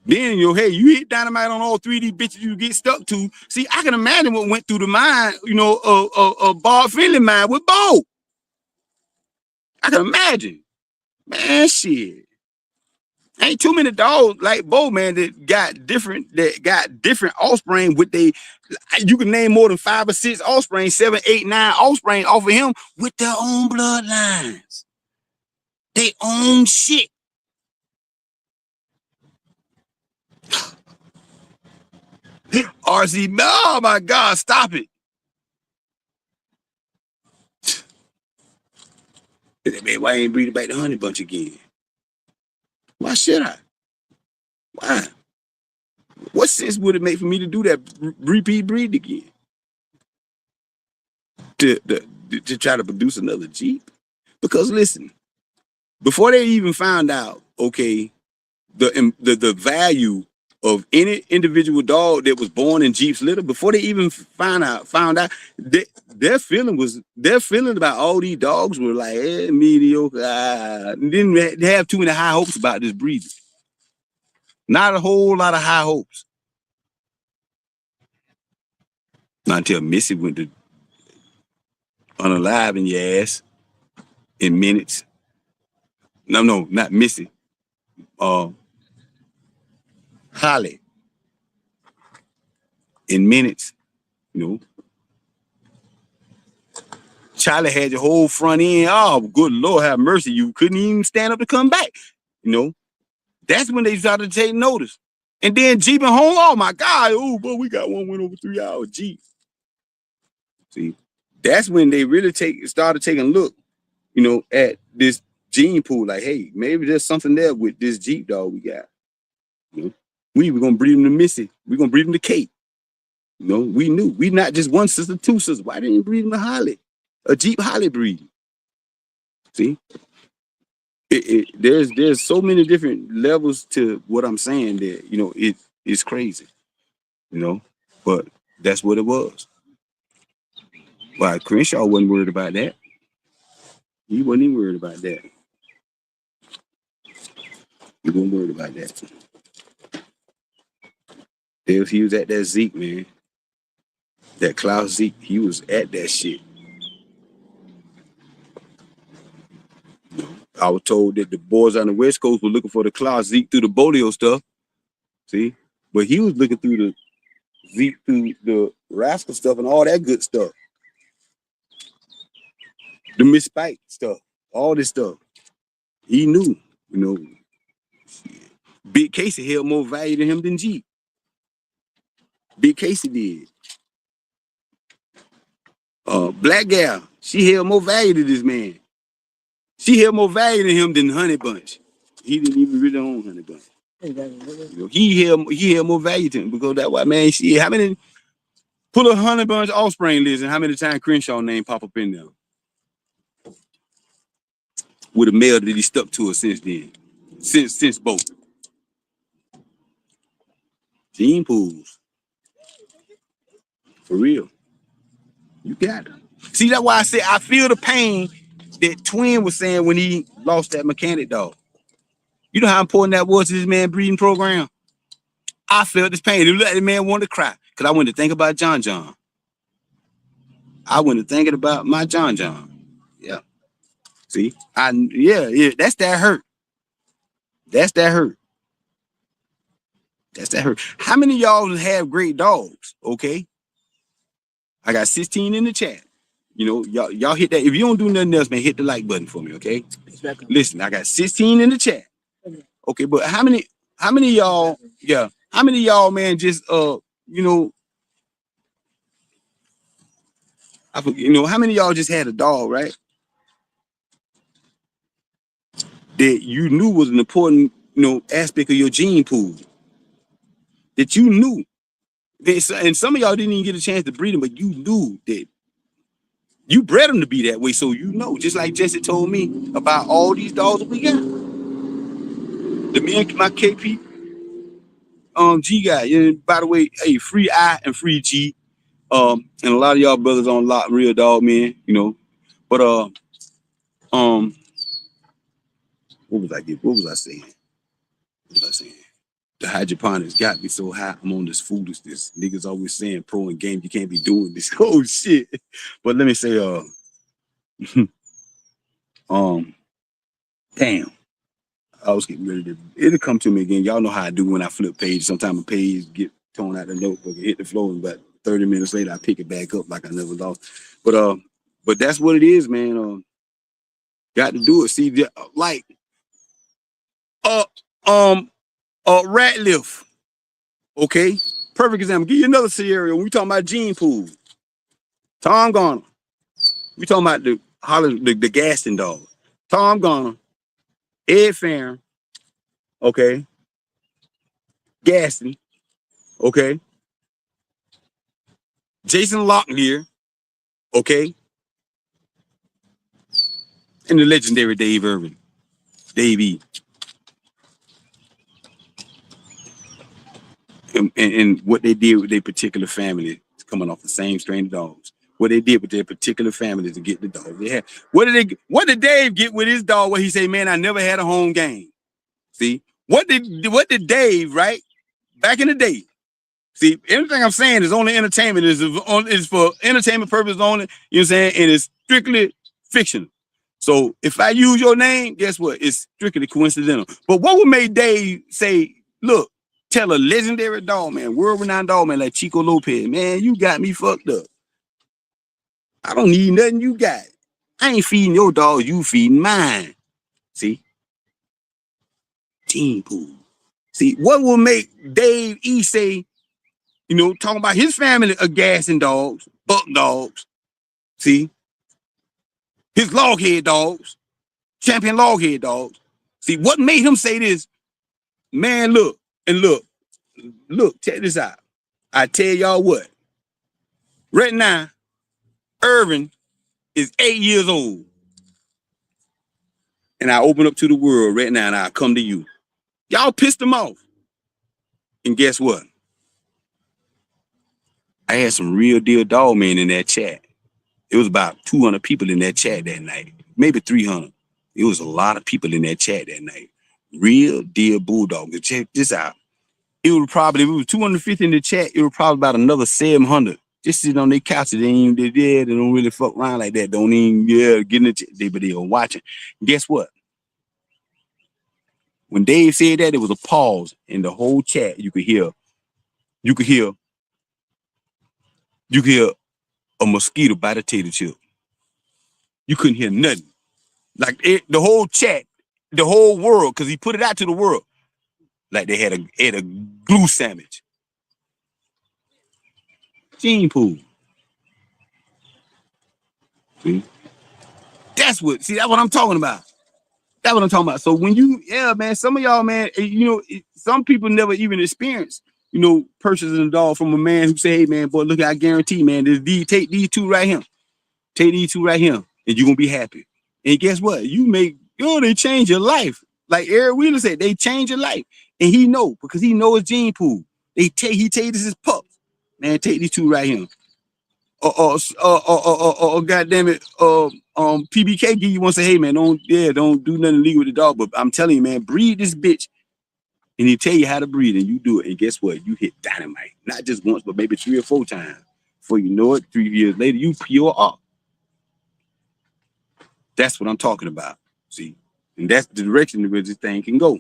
S1: Then, hey, you hit dynamite on all 3 of these bitches you get stuck to. See, I can imagine what went through the mind, Bob Finley mind with Bo. I can imagine. Man, shit. Ain't too many dogs like Bo, man, that got different offspring with you can name more than 5 or 6 offspring, 7, 8, 9 offspring off of him with their own bloodlines. They own shit. RC, oh my God, stop it. Man, why ain't breeding back the honey bunch again? Why should I? Why? What sense would it make for me to do that? Repeat breed again to try to produce another Jeep? Because listen, before they even found out, okay, the value of any individual dog that was born in Jeep's litter, before they even found out their feeling about all these dogs were like mediocre. Didn't have too many high hopes about this breed. Not a whole lot of high hopes. Not until Missy went to unalive in your ass in minutes. No, not Missy. Holly in minutes. You know, Charlie had your whole front end. Oh, good Lord, have mercy! You couldn't even stand up to come back. You know, that's when they started to take notice. And then Jeep and home. Oh my God! Oh, but we got one went over 3 hours. Jeep. See, that's when they really started taking a look. You know, at this gene pool. Like, hey, maybe there's something there with this Jeep dog we got. You know, we're gonna breed him to Missy. We're gonna breed him to Kate. You know, we knew we not just one sister, two sisters. Why didn't you breed him to Holly? A Jeep Holly breed. See, there's so many different levels to what I'm saying that you know it's crazy. You know, but that's what it was. Why Crenshaw wasn't worried about that. He wasn't even worried about that. He wasn't worried about that. He was at that Zeke, man. That Klaus Zeke, he was at that shit. I was told that the boys on the West Coast were looking for the Klaus Zeke through the Bolio stuff. See? But he was looking through the Zeke through the Rascal stuff and all that good stuff. The Miss Spike stuff. All this stuff. He knew, you know. Big Casey held more value to him than Jeep. Big Casey did. Black gal, she held more value to this man. She held more value to him than Honey Bunch. He didn't even really own Honey Bunch. You know, he held more value to him because that white man. She how many pull a Honey Bunch offspring list and how many times Crenshaw name pop up in there with a male that he stuck to her since then, since both gene pools for real. You got it. See, that's why I said I feel the pain that Twin was saying when he lost that mechanic dog. You know how important that was to this man breeding program? I felt this pain. It let the man want to cry. Because I went to think about John John. I went to thinking about my John John. Yeah. See? Yeah, that's that hurt. That's that hurt. That's that hurt. How many of y'all have great dogs? Okay. I got 16 in the chat. You know, y'all hit that. If you don't do nothing else, man, hit the like button for me, okay? Listen, I got 16 in the chat. Okay, but how many y'all, yeah, how many y'all, man, just you know, how many y'all just had a dog, right? That you knew was an important, aspect of your gene pool. That you knew. And some of y'all didn't even get a chance to breed them, but you knew that you bred them to be that way. So you know, just like Jesse told me about all these dogs that we got. My KP G guy. And by the way, hey, free I and free G. And a lot of y'all brothers on lock, real dog man, But what was I saying? The hydroponics got me so high. I'm on this foolishness. Niggas always saying pro and game, you can't be doing this. Oh shit. But let me say, damn. I was getting ready to it'll come to me again. Y'all know how I do when I flip pages. Sometimes a page get torn out the notebook and hit the floor, and about 30 minutes later I pick it back up like I never lost. But that's what it is, man. Got to do it. See, like Ratliff. Okay, perfect example. Give you another scenario. We talking about gene pool. Tom Garner. We talking about the Gaston dog. Tom Garner, Ed Farron, okay, Gaston, okay, Jason Locklear, okay, and the legendary Dave Irvin, Dave E. And what they did with their particular family, coming off the same strain of dogs. What they did with their particular family to get the dog. They had, what did Dave get with his dog? Where he say, man, I never had a home game. See, what did Dave, right? Back in the day. See, everything I'm saying is only entertainment, is for entertainment purposes only, you know what I'm saying? And it's strictly fictional. So if I use your name, guess what? It's strictly coincidental. But what would make Dave say, look, tell a legendary dog, man, world-renowned dog, man, like Chico Lopez, man, you got me fucked up. I don't need nothing you got. I ain't feeding your dog, you feeding mine. See? Gene pool. See, what will make Dave E say, you know, talking about his family of gassing dogs, buck dogs, see? His loghead dogs, champion loghead dogs. See, what made him say this? Man, look, check this out. I tell y'all what. Right now, Irvin is 8 years old. And I open up to the world right now and I come to you. Y'all pissed him off. And guess what? I had some real deal dog men in that chat. It was about 200 people in that chat that night, maybe 300. It was a lot of people in that chat that night. Real deal bulldogs. Check this out. It was probably, if it was 250 in the chat, it was probably about another 700. Just sitting on their couches. They don't really fuck around like that. Don't even, get in the chat. But they were watching. Guess what? When Dave said that, there was a pause in the whole chat. You could hear a mosquito bite a tater chip. You couldn't hear nothing. Like the whole chat, the whole world, because he put it out to the world. Like they had a glue sandwich. Gene pool. See? That's what I'm talking about. That's what I'm talking about. So when man, some of y'all, man, some people never even experience, purchasing a dog from a man who say, hey, man, boy, look, I guarantee, man, take these two right here. Take these two right here, and you're going to be happy. And guess what? They change your life. Like Eric Wheeler said, they change your life. And he know, because he knows gene pool. He tell this is pup. Man, take these two right here. God damn it. PBK give you one, say, hey, man, don't do nothing illegal with the dog. But I'm telling you, man, breed this bitch. And he tell you how to breed, and you do it. And guess what? You hit dynamite. Not just once, but maybe 3 or 4 times. Before you know it, 3 years later, you pure up. That's what I'm talking about. See? And that's the direction in which this thing can go.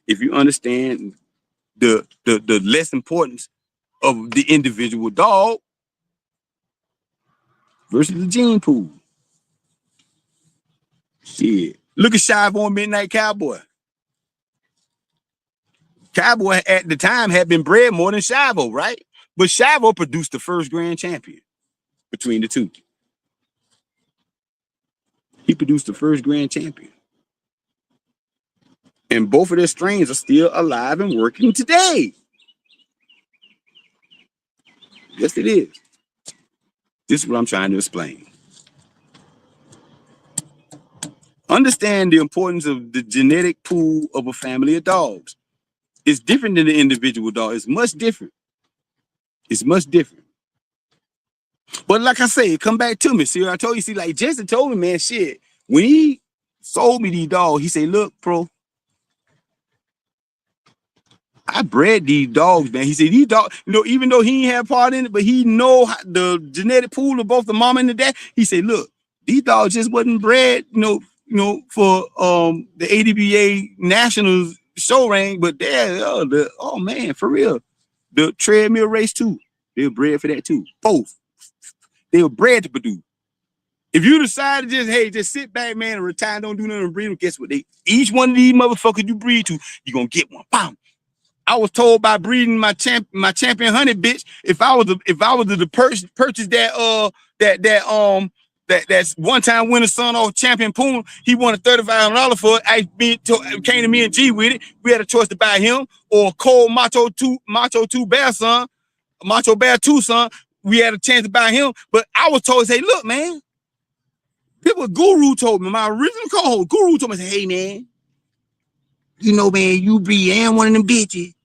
S1: If you understand the less importance of the individual dog versus the gene pool. Shit. Look at Shivo and Midnight Cowboy. Cowboy at the time had been bred more than Shivo, right? But Shivo produced the first grand champion between the two. He produced the first grand champion. And both of their strains are still alive and working today. Yes, it is. This is what I'm trying to explain. Understand the importance of the genetic pool of a family of dogs. It's different than the individual dog. It's much different. It's much different. But like I say, come back to me. See, I told you, like Jesse told me, man, shit, when he sold me these dogs, he said, look, bro, I bred these dogs, man. He said, these dogs, even though he ain't had part in it, but he know the genetic pool of both the mama and the dad. He said, look, these dogs just wasn't bred, for the ADBA Nationals show ring, but oh man, for real, the treadmill race too. They were bred for that too. Both. They were bred to produce. If you decide to just sit back, man, and retire, don't do nothing, and breed them, guess what? Each one of these motherfuckers you breed to, you're gonna get one. Bam. I was told by breeding my champion honey bitch, if I was to purchase that That's one-time winner son of champion Puma. He won a $3,500 for it. Came to me and G with it. We had a choice to buy him or Cole Macho 2 Bear son, Macho Bear 2 son. We had a chance to buy him, but I was told, say, look, man, this was Guru told me, my original co-host, Guru told me, say, hey, man, you know, man, you breed and one of them bitches.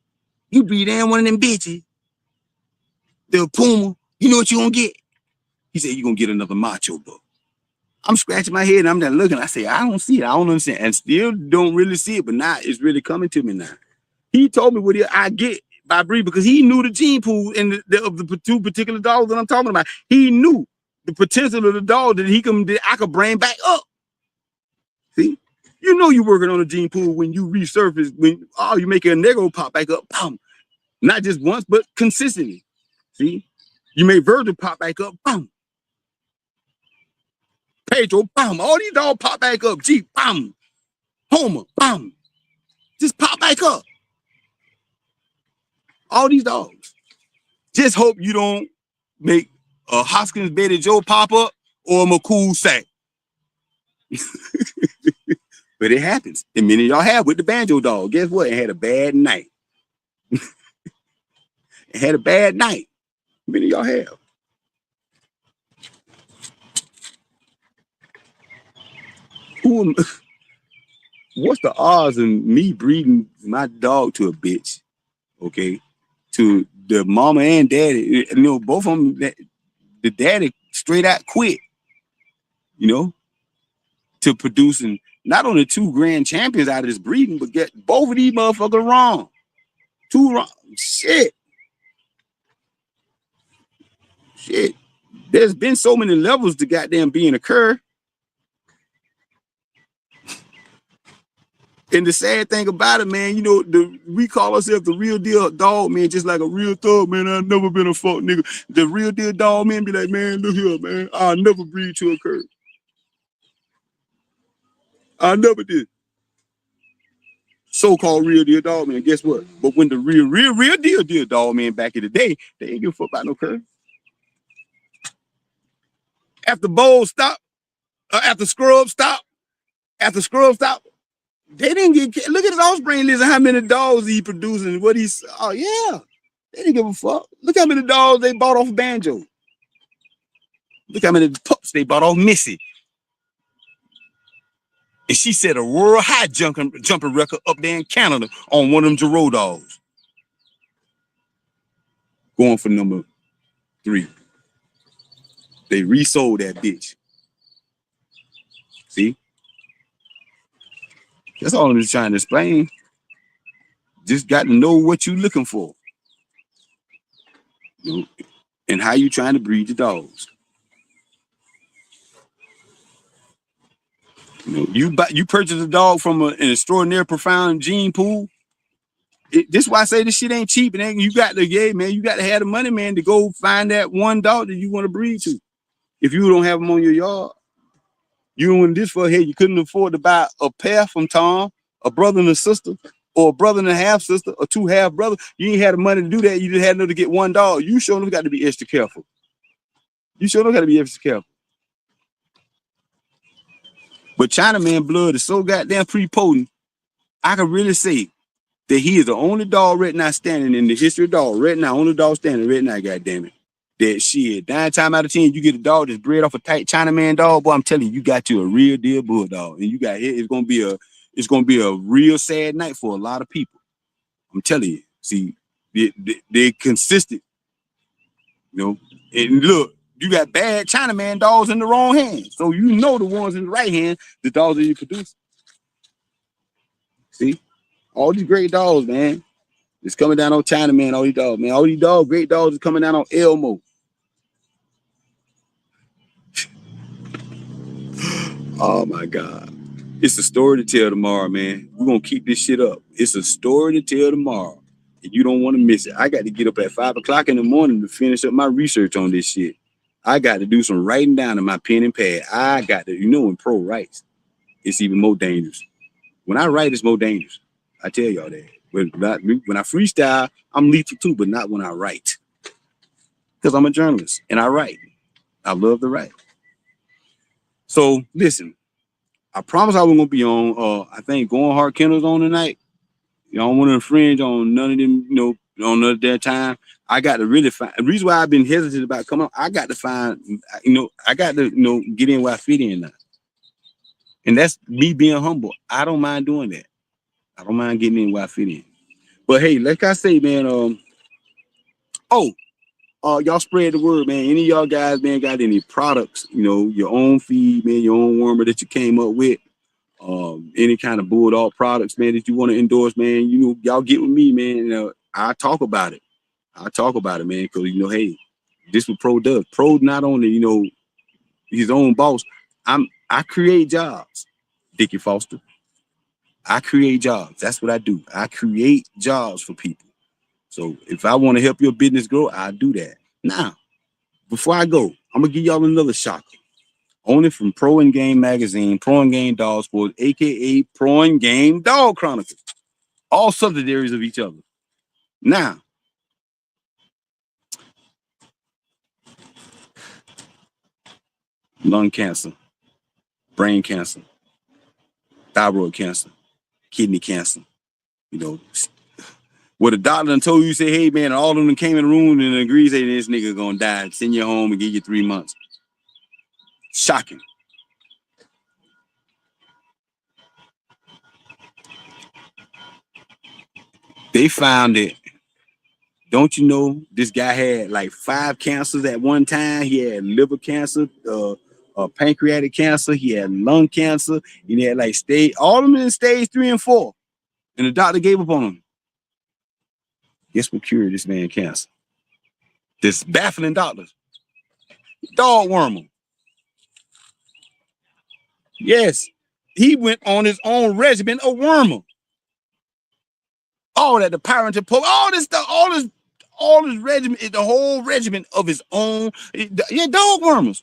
S1: You breed and one of them bitches. The Puma, you know what you gonna get? He said, you're gonna get another Macho buck. I'm scratching my head and I'm not looking. I say, I don't see it. I don't understand. And still don't really see it, but now it's really coming to me now. He told me what I get by breed because he knew the gene pool and of the two particular dogs that I'm talking about. He knew the potential of the dog that I could bring back up. See? You know you're working on a gene pool when you resurface, when you make a Negro pop back up, boom. Not just once, but consistently. See? You make Virgil pop back up, boom. Pedro, bam. All these dogs pop back up. G, bam. Homer, bam. Just pop back up. All these dogs. Just hope you don't make a Hoskins Betty Joe pop up or a McCool sack. But it happens. And many of y'all have with the banjo dog. Guess what? It had a bad night. It had a bad night. Many of y'all have. What's the odds of me breeding my dog to a bitch? Okay. To the mama and daddy, you know, both of them, the daddy straight out quit, you know, to producing not only 2 grand champions out of this breeding, but get both of these motherfuckers wrong. 2 wrong. Shit. There's been so many levels to goddamn being occur. And the sad thing about it, man, you know, we call ourselves the real deal dog, man, just like a real thug, man. I've never been a fuck nigga. The real deal dog, man, be like, man, look here, man. I'll never breed to a curve. I never did. So-called real deal dog, man. Guess what? But when the real deal dog, man, back in the day, they ain't give a fuck about no curve. After Bowl stopped, after Scrub stopped, they didn't get. Look at his offspring list and how many dogs he producing. What he's. Oh yeah, they didn't give a fuck. Look how many dogs they bought off Banjo. Look how many pups they bought off Missy. And she set a world high jumping record up there in Canada on one of them Giro dogs. Going for number 3. They resold that bitch. See? That's all I'm just trying to explain. Just got to know what you're looking for. You know, and how you trying to breed the dogs. You know, you purchase a dog from an extraordinary profound gene pool. This is why I say this shit ain't cheap. And you got to, man, you got to have the money, man, to go find that one dog that you want to breed to. If you don't have them on your yard, you doing this for, hey, you couldn't afford to buy a pair from Tom, a brother and a sister, or a brother and a half sister, or 2 half brothers. You ain't had the money to do that. You just had enough to get one dog. You sure got to be extra careful. You sure got to be extra careful. But Chinaman blood is so goddamn prepotent. I can really say that he is the only dog right now standing in the history of dogs right now. Only dog standing right now, goddamn it. That shit, 9 times out of 10, you get a dog that's bred off a tight Chinaman dog, boy. I'm telling you, you got you a real deal bulldog, and you got it. It's gonna be a real sad night for a lot of people. I'm telling you. See, they're consistent, you know. And look, you got bad Chinaman dogs in the wrong hands, so you know the ones in the right hand, the dogs that you produce. See, all these great dogs, man. It's coming down on Chinaman. All these dogs, man. All these dogs, great dogs, is coming down on Elmo. Oh my God. It's a story to tell tomorrow, man. We're gonna keep this shit up. It's a story to tell tomorrow. And you don't want to miss it. I got to get up at 5 o'clock in the morning to finish up my research on this shit. I got to do some writing down in my pen and pad. I got to, when pro writes, it's even more dangerous. When I write, it's more dangerous. I tell y'all that. When I freestyle, I'm lethal too, but not when I write. Because I'm a journalist and I write. I love to write. So listen, I promise I was gonna be on. I think Going Hard Kendall's on tonight. You know, I don't want to infringe on none of them. You know, on none of their time. I got to really find the reason why I've been hesitant about coming up. I got to find. You know, I got to get in where I fit in now, and that's me being humble. I don't mind doing that. I don't mind getting in where I fit in. But hey, like I say, man. Oh, y'all spread the word, man. Any of y'all guys, man, got any products? You know, your own feed, man, your own warmer that you came up with. Any kind of bulldog products, man, that you want to endorse, man, you know, y'all get with me, man. I talk about it. I talk about it, man, because hey, this what Pro does. Pro not only, his own boss. I create jobs, Dickie Foster. I create jobs. That's what I do. I create jobs for people. So if I want to help your business grow, I do that. Now, before I go, I'm gonna give y'all another shocker. Only from Pro and Game Magazine, Pro and Game Dog Sports, aka Pro and Game Dog Chronicles. All subsidiaries of each other. Now, lung cancer, brain cancer, thyroid cancer, kidney cancer. You know, what the doctor done told you, say, hey man, all of them came in the room and agrees, hey, this nigga gonna die. Send you home and give you 3 months. Shocking. They found it. Don't you know this guy had like 5 cancers at one time? He had liver cancer, pancreatic cancer, he had lung cancer, he had like all of them in stage 3 and 4. And the doctor gave up on him. Guess what cured this man cancer? This baffling doctors. Dog wormer. Yes. He went on his own regimen of wormer. All that, the parental pope, all this stuff, all his regiment is the whole regiment of his own. Yeah, dog wormers.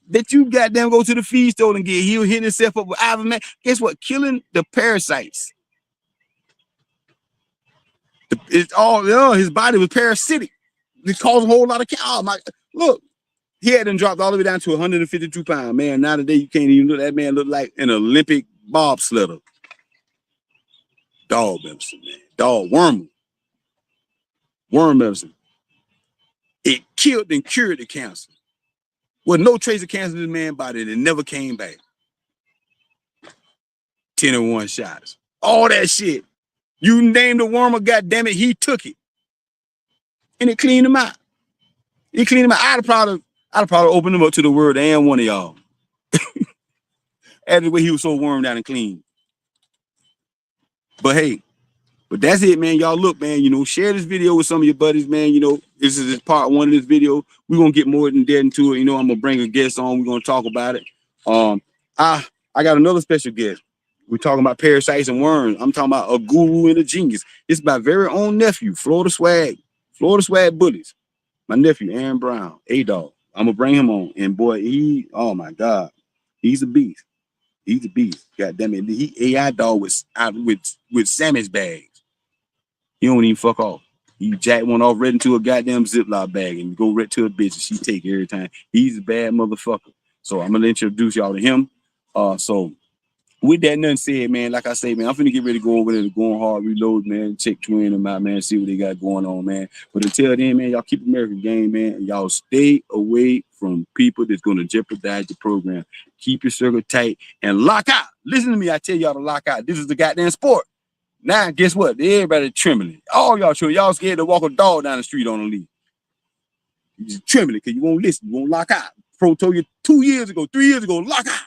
S1: That you goddamn go to the feed store and get. He'll hit himself up with ivermectin. Guess what? Killing the parasites. It's all, his body was parasitic. It caused a whole lot of cancer. Oh my, look, he had them dropped all the way down to 152 pounds. Man, now today you can't even look. That man look like an Olympic bobsledder. Dog medicine, man. Dog worm. Worm medicine. It killed and cured the cancer. With no trace of cancer in this man's body, it never came back. 10 and 1 shots. All that shit. You named the wormer, goddamn it, he took it. And it cleaned him out. He cleaned him out. I'd probably opened him up to the world and one of y'all. After the way he was so wormed out and clean. But hey, but that's it, man. Y'all look, man, share this video with some of your buddies, man. This is part 1 of this video. We're gonna get more than that into it. I'm gonna bring a guest on. We're gonna talk about it. I got another special guest. We're talking about parasites and worms. I'm talking about a guru and a genius. It's my very own nephew, Florida Swag Bullies. My nephew, Aaron Brown, A-Dog. I'm gonna bring him on. And boy, oh my God, he's a beast. He's a beast. God damn it. He AI dog with sandwich bags. He don't even fuck off. He jack one off right into a goddamn Ziploc bag and go right to a bitch and she take it every time. He's a bad motherfucker. So I'm gonna introduce y'all to him. So with that nothing said, man, like I say, man, I'm finna get ready to go over there to Going Hard Reload, man. Check Twin them out, man. See what they got going on, man. But until then, man, y'all keep American game, man. And y'all stay away from people that's gonna jeopardize the program. Keep your circle tight and lock out. Listen to me, I tell y'all to lock out. This is the goddamn sport. Now, guess what? Everybody trembling. All y'all trembling. Y'all scared to walk a dog down the street on a lead. You just trembling because you won't listen. You won't lock out. Pro told you 2 years ago, 3 years ago, lock out.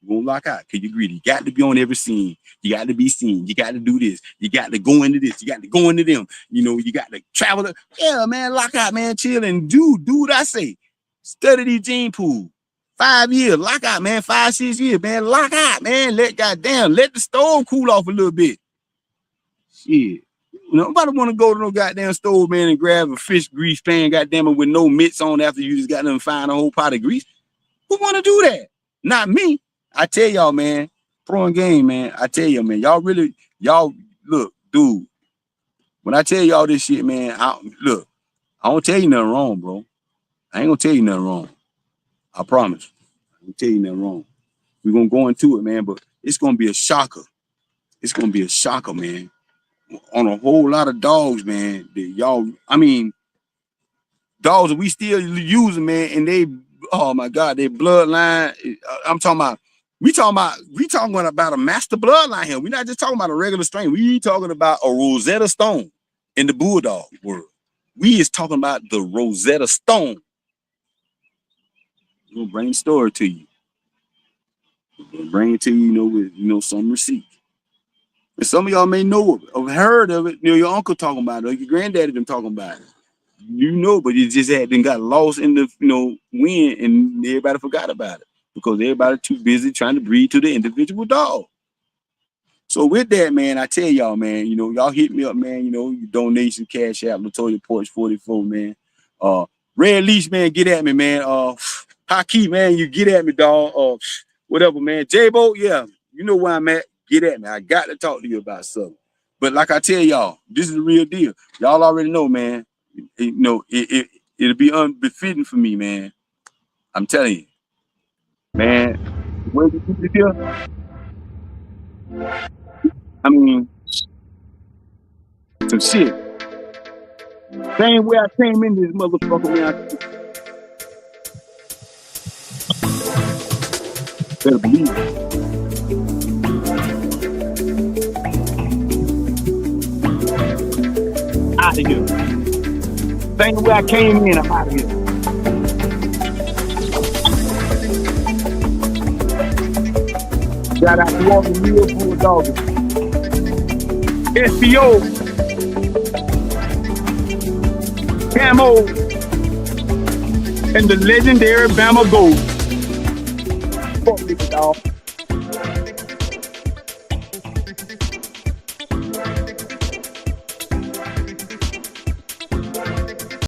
S1: You won't lock out because you're greedy. You got to be on every scene. You got to be seen. You got to do this. You got to go into this. You got to go into them. You got to travel. Yeah, man, lock out, man. Chill and do what I say. Study these gene pool. 5 years. Lock out, man. 5, 6 years, man. Lock out, man. Let the stove cool off a little bit. Shit. Nobody want to go to no goddamn stove, man, and grab a fish grease pan, goddamn it, with no mitts on after you just got them find a whole pot of grease. Who want to do that? Not me. I tell y'all, man, Pro and Game, man. I tell you, man, y'all look, dude. When I tell y'all this shit, man, I don't tell you nothing wrong, bro. I ain't gonna tell you nothing wrong. I promise. I ain't gonna tell you nothing wrong. We're gonna go into it, man, but it's gonna be a shocker. It's gonna be a shocker, man. On a whole lot of dogs, man. That y'all, I mean, dogs that we still using, man, and they, oh my God, they bloodline. I'm talking about, we talking about a master bloodline here. We're not just talking about a regular strain. We talking about a Rosetta Stone in the bulldog world. We is talking about the Rosetta Stone. We'll bring the story to you. We'll bring it to you, with some receipt. And some of y'all may know or heard of it. Your uncle talking about it, or your granddaddy them talking about it. But it just got lost in the wind, and everybody forgot about it because everybody too busy trying to breed to the individual dog. So with that, man, I tell y'all, man, y'all hit me up, man. Your donation, Cash App, Latoya Porch 44, man. Red Leash, man, get at me, man. Hockey, man, you get at me, dog. Whatever, man. J-Bo, yeah, you know where I'm at. Get at me. I got to talk to you about something. But like I tell y'all, this is the real deal. Y'all already know, man. It'll be unbefitting for me, man. I'm telling you, man. When we do this here, I mean, some shit. Same way I came in this motherfucker, man. Better believe it. Out of here. Same way I came in, I'm out of here. Shout out to all the real bulldogs. SPO, Camo, and the legendary Bama Gold. Fuck this, dog.